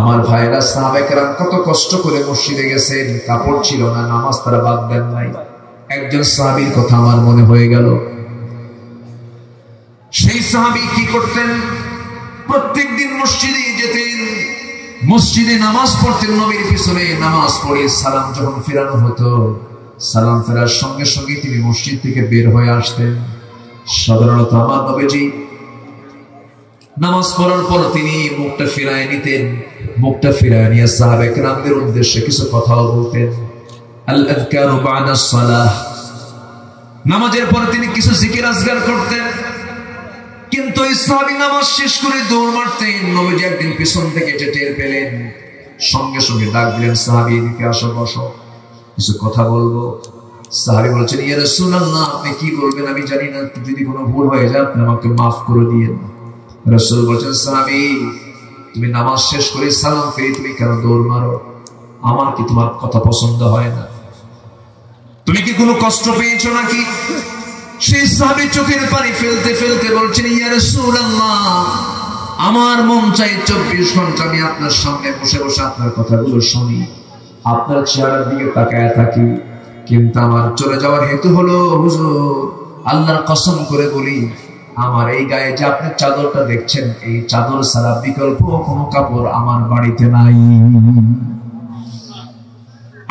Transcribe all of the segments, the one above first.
আমার ভাইরা সাহাবায়ে কেরাম কত কষ্ট করে মসজিদে গেছেন, কাপড় ছিল না, নামাজ তারা বাদ দেন নাই। একজন সাহাবীর কথা আমার মনে হয়ে গেল। সেই সাহাবী কি করতেন? প্রত্যেকদিন মসজিদে যেতেন, মসজিদে নামাজ পড়তেন, নবীর পিছনে নামাজ পড়ে সালাম যখন ফেরানো হতো, সালাম ফেরার সঙ্গে সঙ্গে তিনি মসজিদ থেকে বের হয়ে আসতেন। সাধারণত আমার নবীজি নামাজ পড়ার পর তিনি মুখটা ফিরায় নিতেন, মুখটা ফিরায় নিয়ে সাহাবায়ে কেরামদের উদ্দেশ্যে কিছু কথাও বলতেন। আল আযকারু বা'দা সালাহ, নামাজের পরে তিনি কিছু জিকির আজকার করতেন। কিন্তু এই সাহাবী নামাজ শেষ করে দৌড় মারতেন। নবীজি একদিন পিছন থেকে টের পেলেন, সঙ্গে সঙ্গে ডাক দিলেন, সাহাবী এদিকে আসো, বসো, কিছু কথা বলবো। সাহাবী বলছেন, ইয়া রাসূলুল্লাহ, আপনি কি বলবেন আমি জানি না, যদি কোনো ভুল হয়ে যায় আপনি আমাকে মাফ করে দিয়েন। রাসূল বলছেন, সাহাবী তুমি নামাজ শেষ করে সালাম ফিরে তুমি কেন দৌড় মারো? আমার কি তোমার কথা পছন্দ হয় না? তুমি কি কোনো কষ্ট পেয়েছো নাকি? সেই সাহাবী চোখের পানি ফেলতে ফেলতে বলছেন, ইয়া রাসূলুল্লাহ, আমার মন চাই 24 ঘন্টা আমি আপনার সামনে বসে বসে আপনার কথাগুলো শুনি, আপনার চেহারার দিকে তাকায় থাকি, কিন্তু আমার চলে যাওয়ার হেতু হলো, হুজুর আল্লাহর কসম করে বলি, আমার এই গায়ে যে আপনি চাদরটা দেখছেন, এই চাদর ছাড়া বিকল্প কোনো কাপড় আমার বাড়িতে নাই।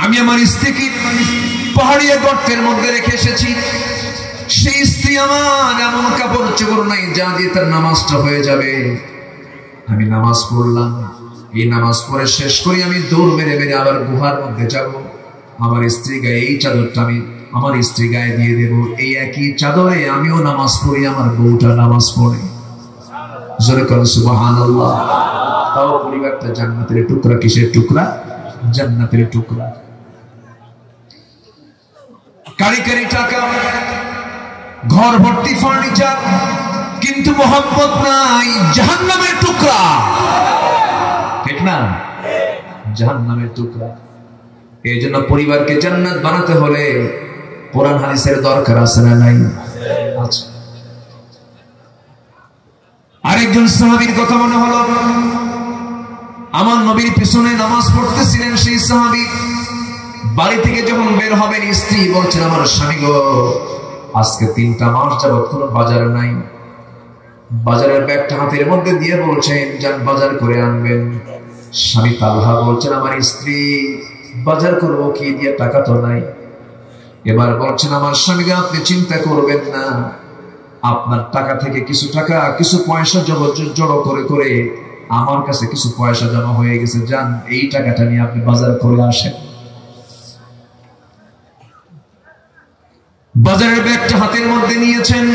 আমি আমার স্ত্রীকে পাহাড়িয়া গর্তের মধ্যে রেখে এসেছি। সেই স্ত্রী আমার এমন কাপড় চোপড় নাই যা দিয়ে তার নামাজটা হয়ে যাবে। আমি নামাজ পড়লাম, এই নামাজ পড়ে শেষ করি আমি দৌড় মেরে মেরে আবার গুহার মধ্যে যাব। আমার স্ত্রী গায়ে এই চাদরটা আমি আমার স্ত্রী গায়ে দিয়ে দেব। এই একই চাদরে আমিও নামাজ পড়ি, আমার বউটা নামাজ পড়ে। জোরে করে সুবহানাল্লাহ। তাও পরিবারটা জান্নাতের টুকরা। কিসের টুকরা? জান্নাতের টুকরা। কারি কারি টাকা, ঘর ভর্তি ফার্নিচার, কিন্তু মোহাম্মত নাই, জাহান্নামের টুকরা। ঠিক না? জাহান্নামের টুকরা। এই জন্য পরিবারকে জান্নাত বানাতে হলে কোরআন হাদিসের দরকার আছে না নাই? আছে। আরেকজন সাহাবীর কথা মনে হলো, আমার নবীর পিছনে নামাজ পড়তেছিলেন সেই সাহাবী। বাড়ি থেকে যখন বের হবেন, স্ত্রী বলছেন, আমার স্বামী গো, আজকে 3টা মাস যাবত কোনো বাজার নাই। বাজারের ব্যাগটা হাতের মধ্যে দিয়ে বলছেন, যান বাজার করে আনবেন। স্বামী তালহা বলছেন, আমার স্ত্রী বাজার করবো কি দিয়ে, টাকা তো নাই। এবার বলছেন, আমার স্বামীকে আপনি চিন্তা করবেন না, আপনার টাকা থেকে কিছু টাকা, কিছু পয়সা জড়ো করে করে আমার কাছে কিছু পয়সা জমা হয়ে গেছে, যান এই টাকাটা নিয়ে আপনি বাজার করে আসেন। বাজারের ব্যাগটা হাতের মধ্যে নিয়েছেন,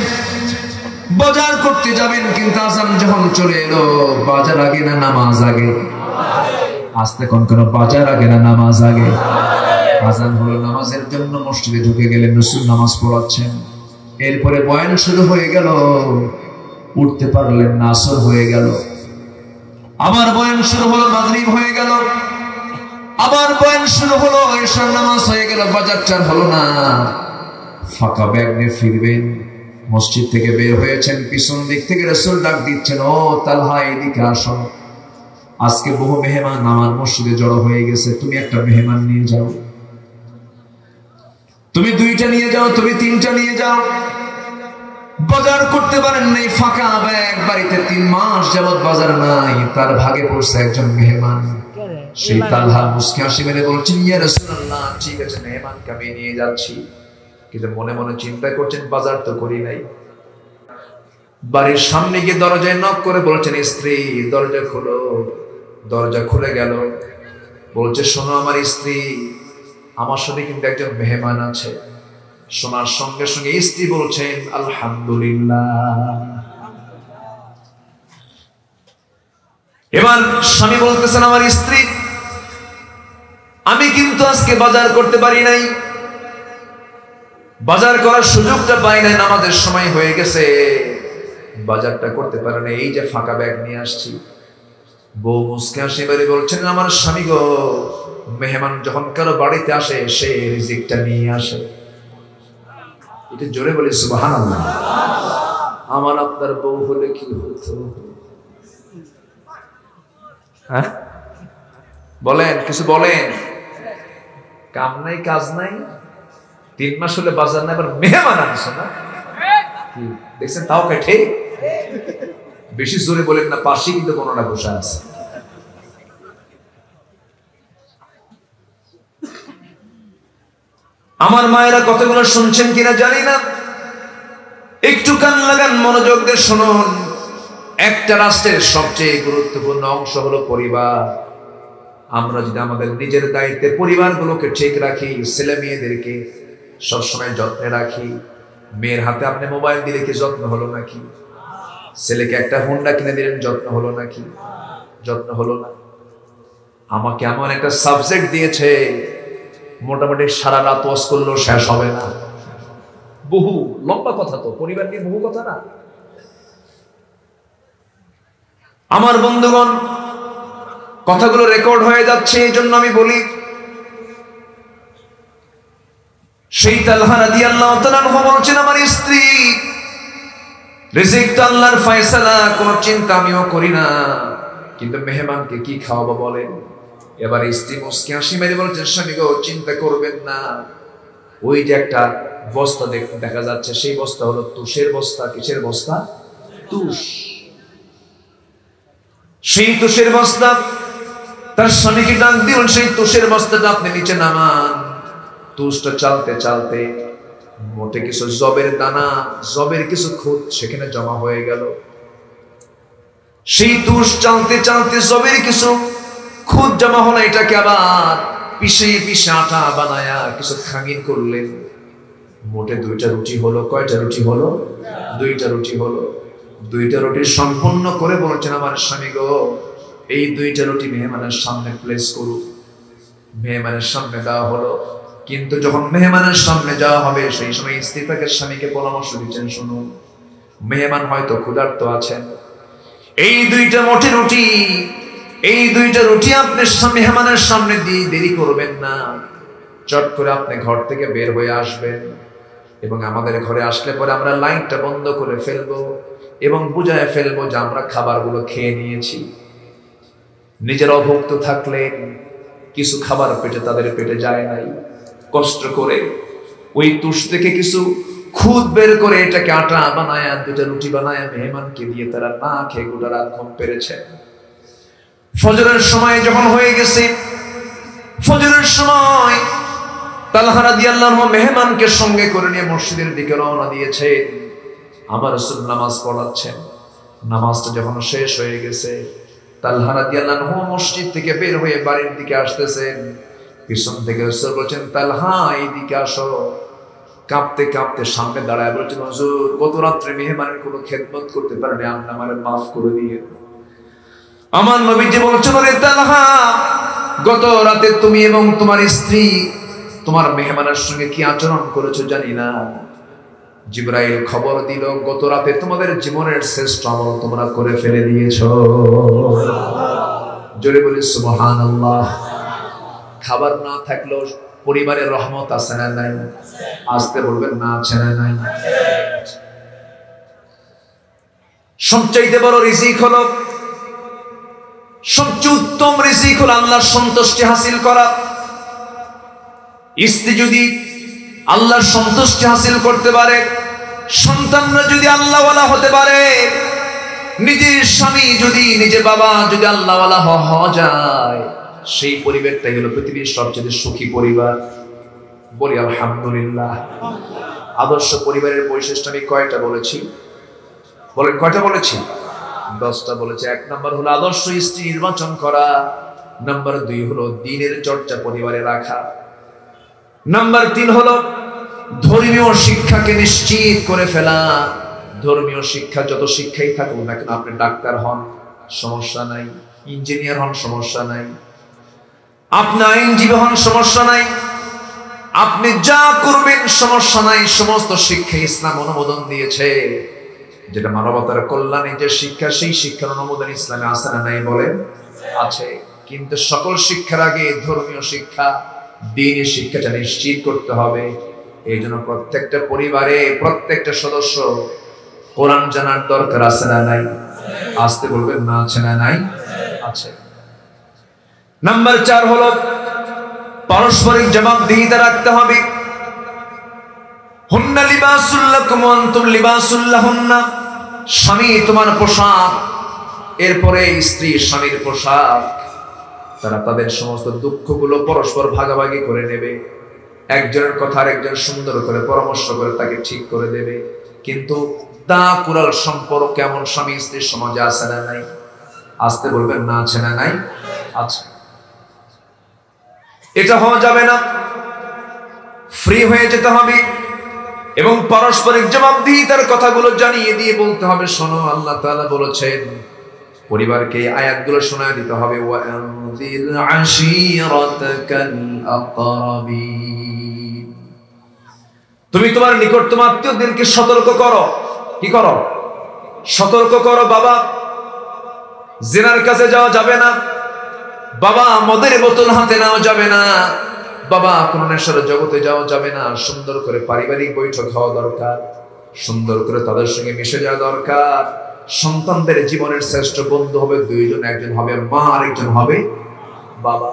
বাজার করতে যাবেন, কিন্তু আজান যখন চলে এলো, বাজার আগে না নামাজ আগে? আস্তে কোন কোন বাজার আগে না নামাজ আগে? আজান হলো, নামাজের জন্য মসজিদে ঢুকে গেলেন, রাসূল নামাজ পড়াচ্ছেন। এরপরে বয়ান শুরু হয়ে গেল, উঠতে পারলেন না, আসর হয়ে গেল। আবার বয়ান শুরু হলো, মাগরিব হয়ে গেল। আবার বয়ান শুরু হলো, এশার নামাজ হয়ে গেল, বাজারটার হলো না। ফাঁকা ব্যাগ নিয়ে ফিরবেন, মসজিদ থেকে বের হয়েছেন, পিছন দিক থেকে রাসূল ডাক দিচ্ছেন, ও তালহা এদিকে আসো, আজকে বহু মেহমান আমার মসজিদে জড়ো হয়ে গেছে, তুমি একটা মেহমান নিয়ে যাও, তুমি 2টা নিয়ে যাও, তুমি 3টা নিয়ে যাও। বাজার করতে পারেন নাই, ফাঁকা ব্যাগ, বাড়িতে 3 মাস যাবত বাজার নাই, তার ভাগে পড়ছে একজন মেহমান। সেই তালহা মুস্কি হাসি মেরে বলছেন, ইয়া রাসূলুল্লাহ, ঠিক আছে মেহমানকে আমি নিয়ে যাচ্ছি, কিন্তু মনে মনে চিন্তা করছেন, বাজার তো করি নাই। বাড়ির সামনে গিয়ে দরজায় নক করে বলছেন, স্ত্রী দরজা খোলো। দরজা খুলে গেল, বলছে, শোনো আমার স্ত্রী, আমার সাথে কিন্তু একজন মেহমান আছে। শোনার সঙ্গে সঙ্গে স্ত্রী বলছেন, আলহামদুলিল্লাহ। এবার স্বামী বলতেছেন, আমার স্ত্রী, আমি কিন্তু আজকে বাজার করতে পারি নাই, বাজার করার সুযোগটা পাই নাই, নামাজের সময় হয়ে গেছে, বাজারটা করতে পারে না, এই যে ফাঁকা ব্যাগ নিয়ে আসছি। বউ মুস্কি হাসি মেরে বলছেন, আমার স্বামী গো, মেহমান যখন কারো বাড়িতে আসে, সে রিজিকটা নিয়ে আসে। এটা জোরে বলি সুবহানাল্লাহ। আমার আপনার বউ হলে কি হতো? বলেন, কিছু বলেন। কাম নাই কাজ নাই, 3 মাস হলে বাজার না, এবার মেহমান আনছো না, কি দেখছেন? তাও কেটে বেশি জোরে বলেন না, পাশে কিন্তু কোনটা বসা আছে। আমার মায়েরা কতগুলো শুনছেন কিনা জানি না, একটু কান লাগান, মনোযোগ দিয়ে শুনুন। একটা রাষ্ট্রের সবচেয়ে গুরুত্বপূর্ণ অংশ হলো পরিবার। আমরা যদি আমাদের নিজের দায়িত্বে পরিবারগুলোকে ঠিক রাখি, ছেলে মেয়েদেরকে সবসময় যত্নে রাখি। মেয়ের হাতে আপনি মোবাইল দিলে কি যত্ন হলো নাকি? ছেলেকে একটা হোন্ডা কিনে দিলেন, যত্ন হলো নাকি? যত্ন হলো না। আমাকে এমন একটা সাবজেক্ট দিয়েছে, মোটামুটি সারা রাত ওয়াজ করলেও শেষ হবে না। বহু লম্বা কথা, তো পরিবার নিয়ে বহু কথা না। আমার বন্ধুগণ, কথাগুলো রেকর্ড হয়ে যাচ্ছে, এই জন্য আমি বলি, সেই তালহা রাদিয়াল্লাহু তাআলা আনহু বলছেন, আমার স্ত্রী রিজিক তো আল্লাহর ফয়সালা, কোনো চিন্তা আমিও করি না, কিন্তু মেহমানকে কি খাওয়াবো বলেন? এবার স্ত্রী মুস্কি হাসি মেরে বলছেন, স্বামী গো, চিন্তা করবেন না, ওই যে একটা বস্তা দেখা যাচ্ছে, সেই বস্তা হলো তুষের বস্তা। কিসের বস্তা? তুষ। সেই তুষের বস্তা, তার স্বামীকে ডাক দিলেন, সেই তুষের বস্তাটা আপনি নিচে নামান। তুষটা চালতে চালতে মোটে কিছু জবের দানা, জবের কিছু খুদ সেখানে জমা হয়ে গেল। সেই তুষ চালতে চালতে জবের কিছু খুদ জমা হলো, এটাকে আবার পিষে পিষে আটা বানায়া কিছু খামির করলেন। মোটে 2টা রুটি হলো। কয়টা রুটি হলো? 2টা রুটি হলো। 2টা রুটি সম্পূর্ণ করে বলছেন, আমার স্বামী গো, এই 2টা রুটি মেহমানের সামনে প্লেস করুন। মেহমানের সামনে দেওয়া হলো, কিন্তু যখন মেহমানের সামনে যাওয়া হবে, সেই সময় স্ত্রী তাকে স্বামীকে পরামর্শ দিচ্ছেন, শুনুন, মেহমান হয়তো ক্ষুধার্ত আছেন, এই 2টা মোটে রুটি, এই 2টা রুটি আপনি মেহমানের সামনে দিয়ে দেরি করবেন না, চট করে আপনি ঘর থেকে বের হয়ে আসবেন, এবং আমাদের ঘরে আসলে পরে আমরা লাইটটা বন্ধ করে ফেলবো এবং বুঝায় ফেলবো যে আমরা খাবারগুলো খেয়ে নিয়েছি। নিজের অভুক্ত থাকলে কিছু খাবার পেটে তাদের পেটে যায় নাই, কষ্ট করে ওই তুষ থেকে কিছু খুদ বের করে এটাকে আটা বানায় 2টা রুটি বানায় মেহমানকে দিয়ে তারা না খেয়ে গোটা রাত ঘুম পেরেছে। ফজরের সময় যখন হয়ে গেছে, ফজরের সময় তালহা রাদিয়াল্লাহু আনহু মেহমানকে সঙ্গে করে নিয়ে মসজিদের দিকে রওনা দিয়েছে। আমার রাসূল নামাজ পড়াচ্ছেন। নামাজটা যখন শেষ হয়ে গেছে, তালহা রাদিয়াল্লাহু আনহু মসজিদ থেকে বের হয়ে বাড়ির দিকে আসতেছেন। পিছন থেকে রাসূল বলেন, তালহা এইদিকে আসো। কাঁপতে কাঁপতে সামনে দাঁড়ায় বলছেন, হুজুর, গত রাত্রে মেহমানের কোনো খেদমত করতে পারেনি, আপনি আমারে মাফ করে দিয়ে। আমার নবীজি বলছেন, ওরে তালহা, গত রাতে তুমি এবং তোমার স্ত্রী তোমার মেহমানের সঙ্গে কি আচরণ করেছো জানি না। জিবরাইল খবর দিল, গত রাতে তোমাদের জীবনের শ্রেষ্ঠ আমল তোমরা করে ফেলে দিয়েছো। জোরে বলি সুবহানাল্লাহ। খাবার না থাকলেও পরিবারের রহমত আছে না নাই? আসতে বলবেন না, আছে না নাই? সবচাইতে বড় রিজিক হলো, সবচেয়ে উত্তম রিজিক হলো আল্লাহর সন্তুষ্টি হাসিল করা। স্ত্রী যদি আল্লাহর সন্তুষ্টি হাসিল করতে পারে, সন্তানরা যদি আল্লাহওয়ালা হতে পারে, নিজের স্বামী যদি, নিজের বাবা যদি আল্লাহওয়ালা হওয়া যায়, সেই পরিবারটাই হলো পৃথিবীর সবচেয়ে সুখী পরিবার। বলি আলহামদুলিল্লাহ। আদর্শ পরিবারের বৈশিষ্ট্য আমি কয়টা বলেছি? বলেন, কয়টা বলেছি? 10টা বলেছি। 1 নম্বর হলো আদর্শ স্ত্রী নির্বাচন করা। নাম্বার 2 হলো দ্বীনের চর্চা পরিবারে রাখা। নাম্বার 3 হলো ধর্মীয় শিক্ষাকে নিশ্চিত করে ফেলা। ধর্মীয় শিক্ষা যত শিক্ষাই থাকুক না কেন, আপনি ডাক্তার হন সমস্যা নাই, ইঞ্জিনিয়ার হন সমস্যা নাই, আপনি আইনজীবী হন সমস্যা নাই, আপনি যা করবেন সমস্যা নাই, সমস্ত শিক্ষা ইসলাম অনুমোদন দিয়েছে। যেটা মানবতার কল্যাণে যে শিক্ষা, সেই শিক্ষার অনুমোদন ইসলামে আছে না নাই? বলেন, আছে। কিন্তু সকল শিক্ষার আগে ধর্মীয় শিক্ষা, দ্বীনি শিক্ষাটা নিশ্চিত করতে হবে। এই জন্য প্রত্যেকটা পরিবারে প্রত্যেকটা সদস্য কোরআন জানার দরকার আছে না নাই? আসতে বলবেন না, আছে না নাই? আছে। নাম্বার 4 হলো পারস্পরিক জবাবদিহিতা রাখতে হবে। হুন্না লিবাসুল লাকুম ওয়া আনতুম লিবাসুল লাহুন্না, স্বামী তোমার পোশাক, এরপরে স্ত্রী স্বামীর পোশাক। তারা তাদের সমস্ত দুঃখগুলো পরস্পর ভাগাভাগি করে নেবে, একজনের কথা আরেকজন সুন্দর করে পরামর্শ করে তাকে ঠিক করে দেবে। কিন্তু তা কুরাল সম্পর্ক কেমন স্বামী স্ত্রীর সমাজে আছে না নাই? আসতে বলবেন না, আছে না নাই? আছে। এটা হওয়া যাবে না, ফ্রি হয়ে যেতে হবে এবং পারস্পরিক জবাবদিহিতার কথাগুলো জানিয়ে দিয়ে বলতে হবে, শোনো আল্লাহ তাআলা বলেছেন। পরিবারকে এই আয়াতগুলো শোনায় দিতে হবে, ওয়ানযির আশীরাতাকাল আকরাবিন। তুমি তোমার নিকটতম আত্মীয়দেরকে সতর্ক করো। কি করো? সতর্ক করো। বাবা, জিনার কাছে যাওয়া যাবে না। বাবা, মদের বোতল হাতে নেওয়া যাবে না। বাবা, কোন নেশার জগতে যাওয়া যাবে না। সুন্দর করে পারিবারিক বৈঠক হওয়া দরকার, সুন্দর করে তাদের সঙ্গে মিশে যাওয়া দরকার। সন্তানদের জীবনের শ্রেষ্ঠ বন্ধু হবে দুইজন, একজন হবে মা আর একজন হবে বাবা।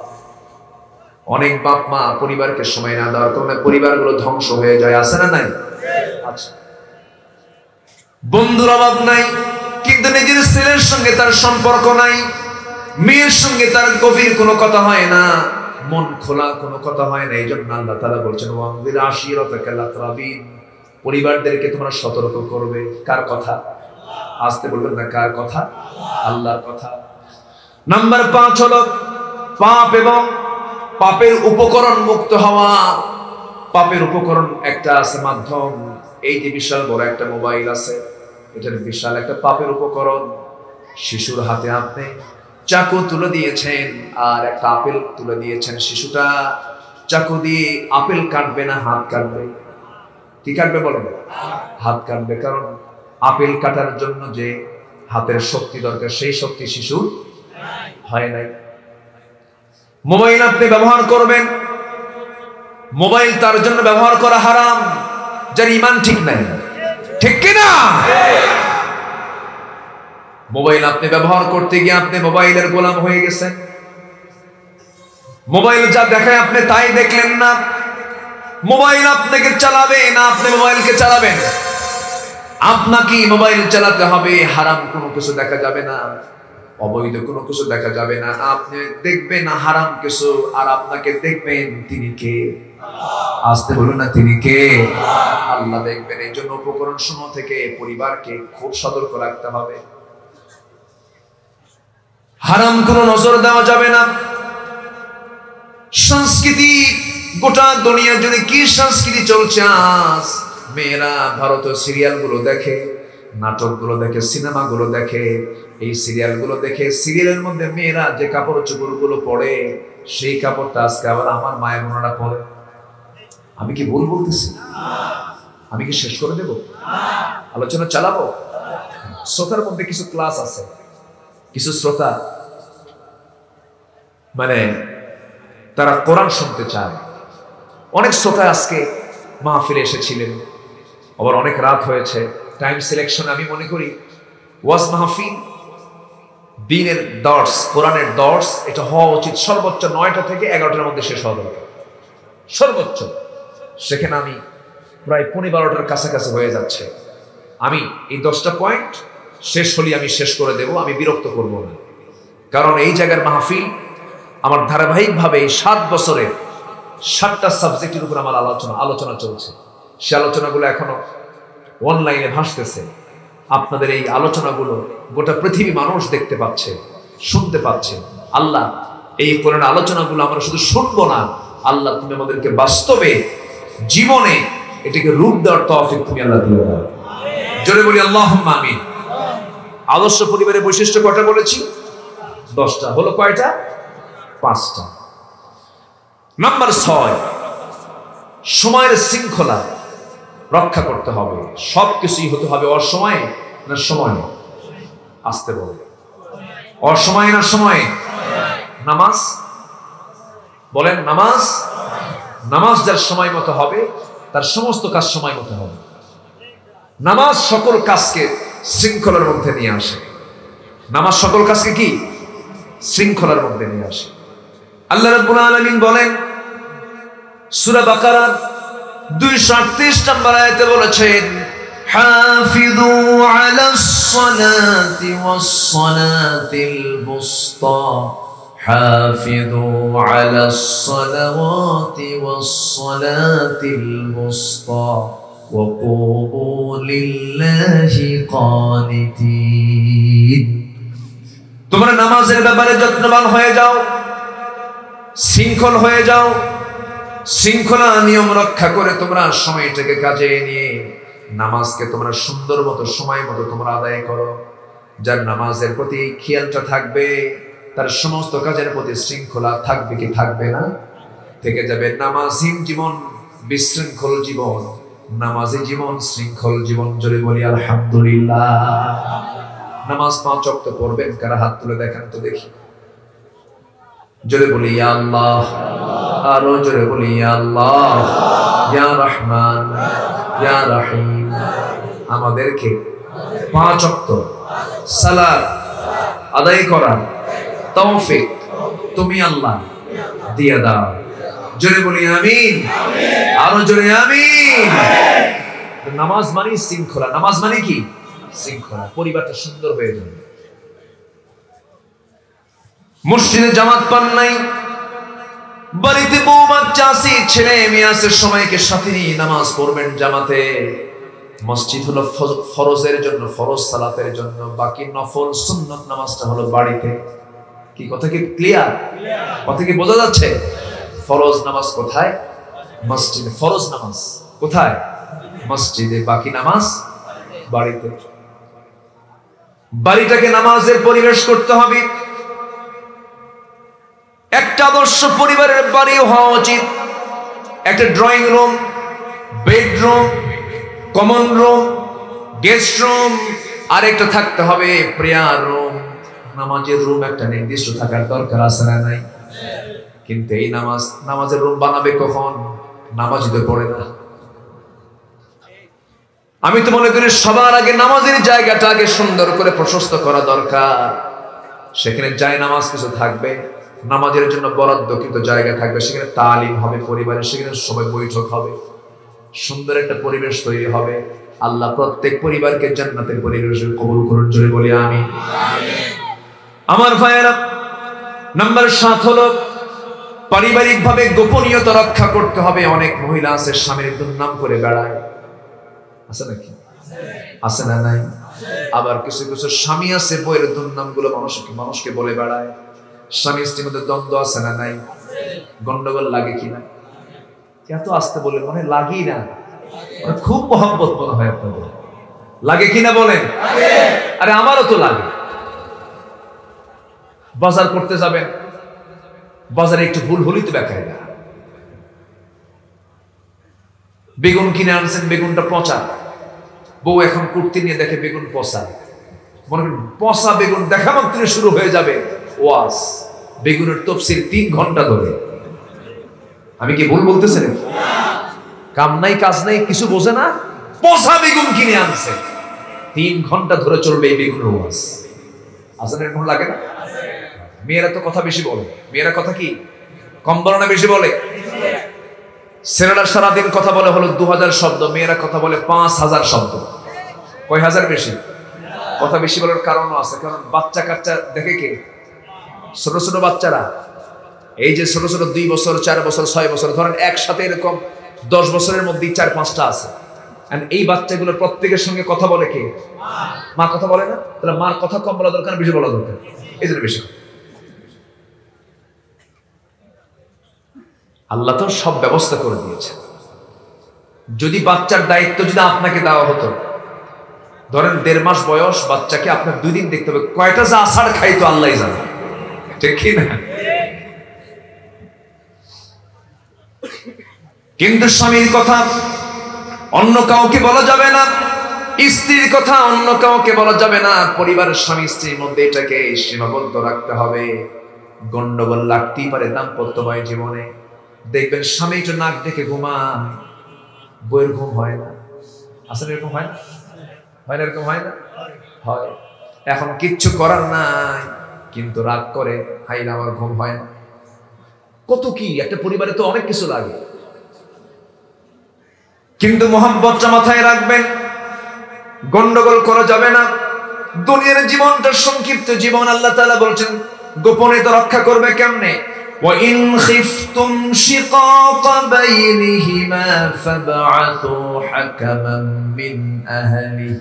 অনেক বাপ মা পরিবারকে সময় না দেওয়ার কারণে পরিবারগুলো ধ্বংস হয়ে যায়, আছে না নাই? আচ্ছা, বন্ধুর অভাব নাই, কিন্তু নিজের ছেলের সঙ্গে তার সম্পর্ক নাই, মেয়ের সঙ্গে তার গভীর কোনো কথা হয় না, মন খোলা কোনো কথা হয় না। এই জন্য আল্লাহ তাআলা বলছেন, ওয়ানযির আশীরাতাকাল আকরাবিন, পরিবারদেরকে তোমরা সতর্ক করবে। কার কথা? আসতে বলবেন না, কার কথা? আল্লাহর কথা। নাম্বার 5 হলো পাপ এবং পাপের উপকরণ মুক্ত হওয়া। পাপের উপকরণ একটা আছে মাধ্যম, এই যে বিশাল বড় একটা মোবাইল আছে, এটার বিশাল একটা পাপের উপকরণ। শিশুর হাতে আপনি চাকু তুলে দিয়েছেন আর একটা আপেল তুলে দিয়েছেন, শিশুটা চাকু দিয়ে আপেল কাটবে না হাত কাটবে? কি কাটবে বলেন? হাত কাটবে, কারণ আপেল কাটার জন্য যে হাতের শক্তি দরকার সেই শক্তি শিশুর হয় নাই। মোবাইল আপনি ব্যবহার করবেন, মোবাইল তার জন্য ব্যবহার করা হারাম যার ঈমান ঠিক নাই, ঠিক কি না? মোবাইল আপনি ব্যবহার করতে গিয়ে আপনি মোবাইলের গোলাম হয়ে গেছেন। মোবাইল যা দেখায় আপনি তাই দেখলেন না। মোবাইল আপনাকে চালাবে না, আপনি মোবাইলকে চালাবেন। আপনাকে মোবাইল চালাতে হবে, হারাম কোনো কিছু দেখা যাবে না, অবৈধ কোনো কিছু দেখা যাবে না। আপনি দেখবেন না হারাম কিছু, আর আপনাকে দেখবেন তিনি কে? আসতে বলুন না, তিনি কে? আল্লাহ দেখবেন। এই জন্য উপকরণ সমূহ থেকে পরিবারকে খুব সতর্ক রাখতে হবে। হারাম কোনো নজর দেওয়া যাবে না। সংস্কৃতি, গোটা দুনিয়া জুড়ে কি সংস্কৃতি চলছে আজ। মেয়েরা ভারতীয় সিরিয়ালগুলো দেখে, নাটকগুলো দেখে, সিনেমাগুলো দেখে। এই সিরিয়ালগুলো দেখে, সিরিয়ালের মধ্যে মেয়েরা যে কাপড় চোপড়গুলো পরে, সেই কাপড়টা আজকে আবার আমার মায়ের বোনেরা পরে। আমি কি ভুল বলতেছি? আমি কি শেষ করে দেব? আলোচনা চালাবো? শ্রোতার মধ্যে কিছু ক্লাস আছে, কিছু শ্রোতা মানে তারা কোরআন শুনতে চায়। অনেক শ্রোতা আজকে মাহফিলে এসেছিলেন, আবার অনেক রাত হয়েছে। টাইম সিলেকশন আমি মনে করি ওয়াজ মাহফিল, দিনের দর্স, কোরআনের দর্স, এটা হওয়া উচিত সর্বোচ্চ 9টা থেকে 11টার মধ্যে শেষ হওয়া দরকার সর্বোচ্চ। সেখানে আমি প্রায় 12:15টার কাছাকাছি হয়ে যাচ্ছে। আমি এই 10টা পয়েন্ট শেষ হলে আমি শেষ করে দেব, আমি বিরক্ত করব না। কারণ এই জায়গার মাহফিল আমার ধারাবাহিকভাবে এই 7 বছরে 7টা সাবজেক্টের উপর আমার আলোচনা চলছে। সে আলোচনাগুলো এখনো অনলাইনে ভাসতেছে। আপনাদের এই আলোচনাগুলো গোটা পৃথিবী মানুষ দেখতে পাচ্ছে, শুনতে পাচ্ছে। আল্লাহ, এই কোরআন আলোচনাগুলো আমরা শুধু শুনবো না, আল্লাহ তুমি আমাদেরকে বাস্তবে জীবনে এটাকে রূপ দেওয়ার তৌফিক তুমি আল্লাহ দিও। জোরে বলি আল্লাহুম্মা আমিন। আদর্শ পরিবারের বৈশিষ্ট্য কয়টা বলেছি? 10টা। হলো কয়টা? 5টা। নাম্বার 6, সময়ের শৃঙ্খলা রক্ষা করতে হবে। সবকিছুই হতে হবে অসময়ে না সময়ে? আসতে বলে, অসময়ে না সময়ে? নামাজ বলেন, নামাজ নামাজ যার সময় মতো হবে তার সমস্ত কাজ সময় মতো হবে। নামাজ সকল কাজকে শৃঙ্খলার মধ্যে নিয়ে আসে। নামাজ সকল কাজকে কি? শৃঙ্খলার মধ্যে নিয়ে আসে। আল্লাহ রাব্বুল আলামিন বলেন সূরা বাকারার 238 নম্বর আয়াতে বলেছেন, হাফিযু আলাস সালাতি ওয়াস সালাতিল বুসতা, হাফিযু আলাস সালাওয়াতি ওয়াস সালাতিল বুসতা ওয়া কুমু লিল্লাহি কানিতিন। তোমরা নামাজের ব্যাপারে যত্নবান হয়ে যাও, শৃঙ্খল হয়ে যাও, শৃঙ্খলা নিয়ম রক্ষা করে তোমরা সময়টাকে কাজে নিয়ে নামাজকে তোমরা সুন্দর মতো সময় মতো তোমরা আদায় করো। যার নামাজের প্রতি খেয়ালটা থাকবে তার সমস্ত কাজের প্রতি শৃঙ্খলা থাকবে কি থাকবে না? থেকে যাবে নামাজহীন জীবন বিশৃঙ্খল জীবন, নামাজি জীবন শৃঙ্খল জীবন। জোরে বলি আলহামদুলিল্লাহ। নামাজ 5 ওয়াক্ত পড়বেন কারা? হাত তুলে দেখান তো দেখি। জোরে বলি ইয়া আল্লাহ, আরো জোরে বলি ইয়া আল্লাহ, ইয়া রহমান, ইয়া রহিম। আমাদেরকে 5 ওয়াক্ত সালাত আদায় করার তৌফিক তুমি আল্লাহ দিয়ে দাও। জোরে বলি আমিন, আরো জোরে আমিন। নামাজ মানে শৃঙ্খলা, নামাজ মানে কি? শৃঙ্খলা। পরিবারটা সুন্দর হয়ে যাবে। মসজিদে জামাত পান নাই, বাড়িতে বউ বাচ্চা আছে, ছেলে মেয়ে আছে, সময়কে সাথে নিয়ে নামাজ পড়বেন জামাতে। মসজিদ হলো ফরজের জন্য, ফরজ সালাতের জন্য, বাকি নফল সুন্নত নামাজটা হলো বাড়িতে। কি কথা কি ক্লিয়ার? কথা কি বোঝা যাচ্ছে? ফরজ নামাজ কোথায়? মসজিদে। ফরজ নামাজ কোথায়? মসজিদে। বাকি নামাজ বাড়িতে। বাড়িটাকে নামাজের পরিবেশ করতে হবে। একটা আদর্শ পরিবারের বাড়ি হওয়া উচিত। একটা drawing room, bedroom, common room, guest room, আর একটা থাকতে হবে প্রেয়ার রুম। নামাজের রুম একটা নির্দিষ্ট থাকার দরকার আছে না নাই? কিন্তু এই নামাজের রুম বানাবে কখন? নামাজই তো পড়ে না। আমি তো মনে করি সবার আগে নামাজের জায়গাটা আগে সুন্দর করে প্রশস্ত করা দরকার। সেখানে যায় নামাজ কিছু থাকবে, নামাজের জন্য বরাদ্দকৃত জায়গা থাকবে, সেখানে তালিম হবে পরিবারে, সেখানে সবাই বৈঠক হবে, সুন্দর একটা পরিবেশ তৈরি হবে। আল্লাহ প্রত্যেক পরিবারকে জান্নাতের পরিবেশে কবুল করুন। জোরে বলি আমিন। আমার ভাইয়েরা, নাম্বার 7 হলো পারিবারিক ভাবে গোপনীয়তা রক্ষা করতে হবে। অনেক মহিলা আছে স্বামীর দুর্নাম করে বেড়ায়, আছে নাকি? আছে না নাই? আবার কিছু কিছু স্বামী আছে বইয়ের দুর্নাম গুলো মানুষকে বলে বেড়ায়। স্বামী স্ত্রীর মধ্যে দ্বন্দ্ব আছে না নাই? গন্ডগোল লাগে কিনা? এত আসতে বলে মনে লাগেই না, খুব মহব্বত মনে হয় আপনাদের। লাগে কিনা বলেন? আরে আমারও তো লাগে। বাজার করতে যাবেন, বাজারে একটু ভুল হলেই তো দেখায় না। বেগুন কিনে আনছেন, বেগুনটা পচা। বউ এখন কুর্তি নিয়ে দেখে বেগুন পচা। মনে করেন পচা বেগুন দেখা মাত্র শুরু হয়ে যাবে ওয়াজ, বেগুনের তফসির 3 ঘন্টা ধরে। আমি কি ভুল বলতেছেন? কাম নাই কাজ নাই, কিছু বোঝে না, পচা বেগুন কিনে আনছে, 3 ঘন্টা ধরে চলবে এই বেগুনের ওয়াজ। আসলে এরকম লাগে না? মেয়েরা তো কথা বেশি বলে। মেয়েরা কথা কি কম বলে না বেশি বলে? ছেলেরা সারাদিন কথা বলে হলো 2000 শব্দ, মেয়েরা কথা বলে 5000 শব্দ। কয় হাজার বেশি? কথা বেশি বলার কারণও আছে, কারণ বাচ্চা কাচ্চা দেখে কে? ছোট ছোট বাচ্চারা। এই যে ছোট ছোট 2 বছর, 4 বছর, 6 বছর, ধরেন একসাথে এরকম 10 বছরের মধ্যেই 4-5টা আছে। এই বাচ্চাগুলোর প্রত্যেকের সঙ্গে কথা বলে কে? মা কথা বলে না? তাহলে মার কথা কম বলা দরকার, বেশি বলা দরকার? এই জন্য বেশি। আল্লাহ তো সব ব্যবস্থা করে দিয়েছে। যদি বাচ্চার দায়িত্ব যদি আপনাকে দেওয়া হতো, ধরেন 1.5 মাস বয়স বাচ্চাকে আপনার 2 দিন দেখতে হবে, কয়টা যে আষাঢ় খাইতো আল্লাহ জানে, ঠিক কি না? কিন্তু স্বামীর কথা অন্য কাউকে বলা যাবে না, স্ত্রীর কথা অন্য কাউকে বলা যাবে না। পরিবারের স্বামী স্ত্রীর মধ্যে এটাকে সীমাবদ্ধ রাখতে হবে। গন্ডগোল লাগতেই পারে দাম্পত্যময় জীবনে। দেখবেন স্বামী একটু নাক ডেকে ঘুমায়, বইয়ের ঘুম হয় না। আসলে এরকম হয় না? হয় না? এরকম হয় না? হয়। এখন কিচ্ছু করার নাই, কিন্তু রাগ করে, হাই আমার ঘুম হয় না। কত কি, একটা পরিবারে তো অনেক কিছু লাগে। কিন্তু মোহাব্বতটা মাথায় রাখবেন, গন্ডগোল করা যাবে না। দুনিয়ার জীবনটা সংক্ষিপ্ত জীবন। আল্লাহ তাআলা বলছেন গোপনে তো রক্ষা করবে কেমনে? وَإِنْ خِفْتُمْ شِقَاقَ بَيْنِهِمَا فَابْعَثُوا حَكَمًا مِنْ أَهْلِهِ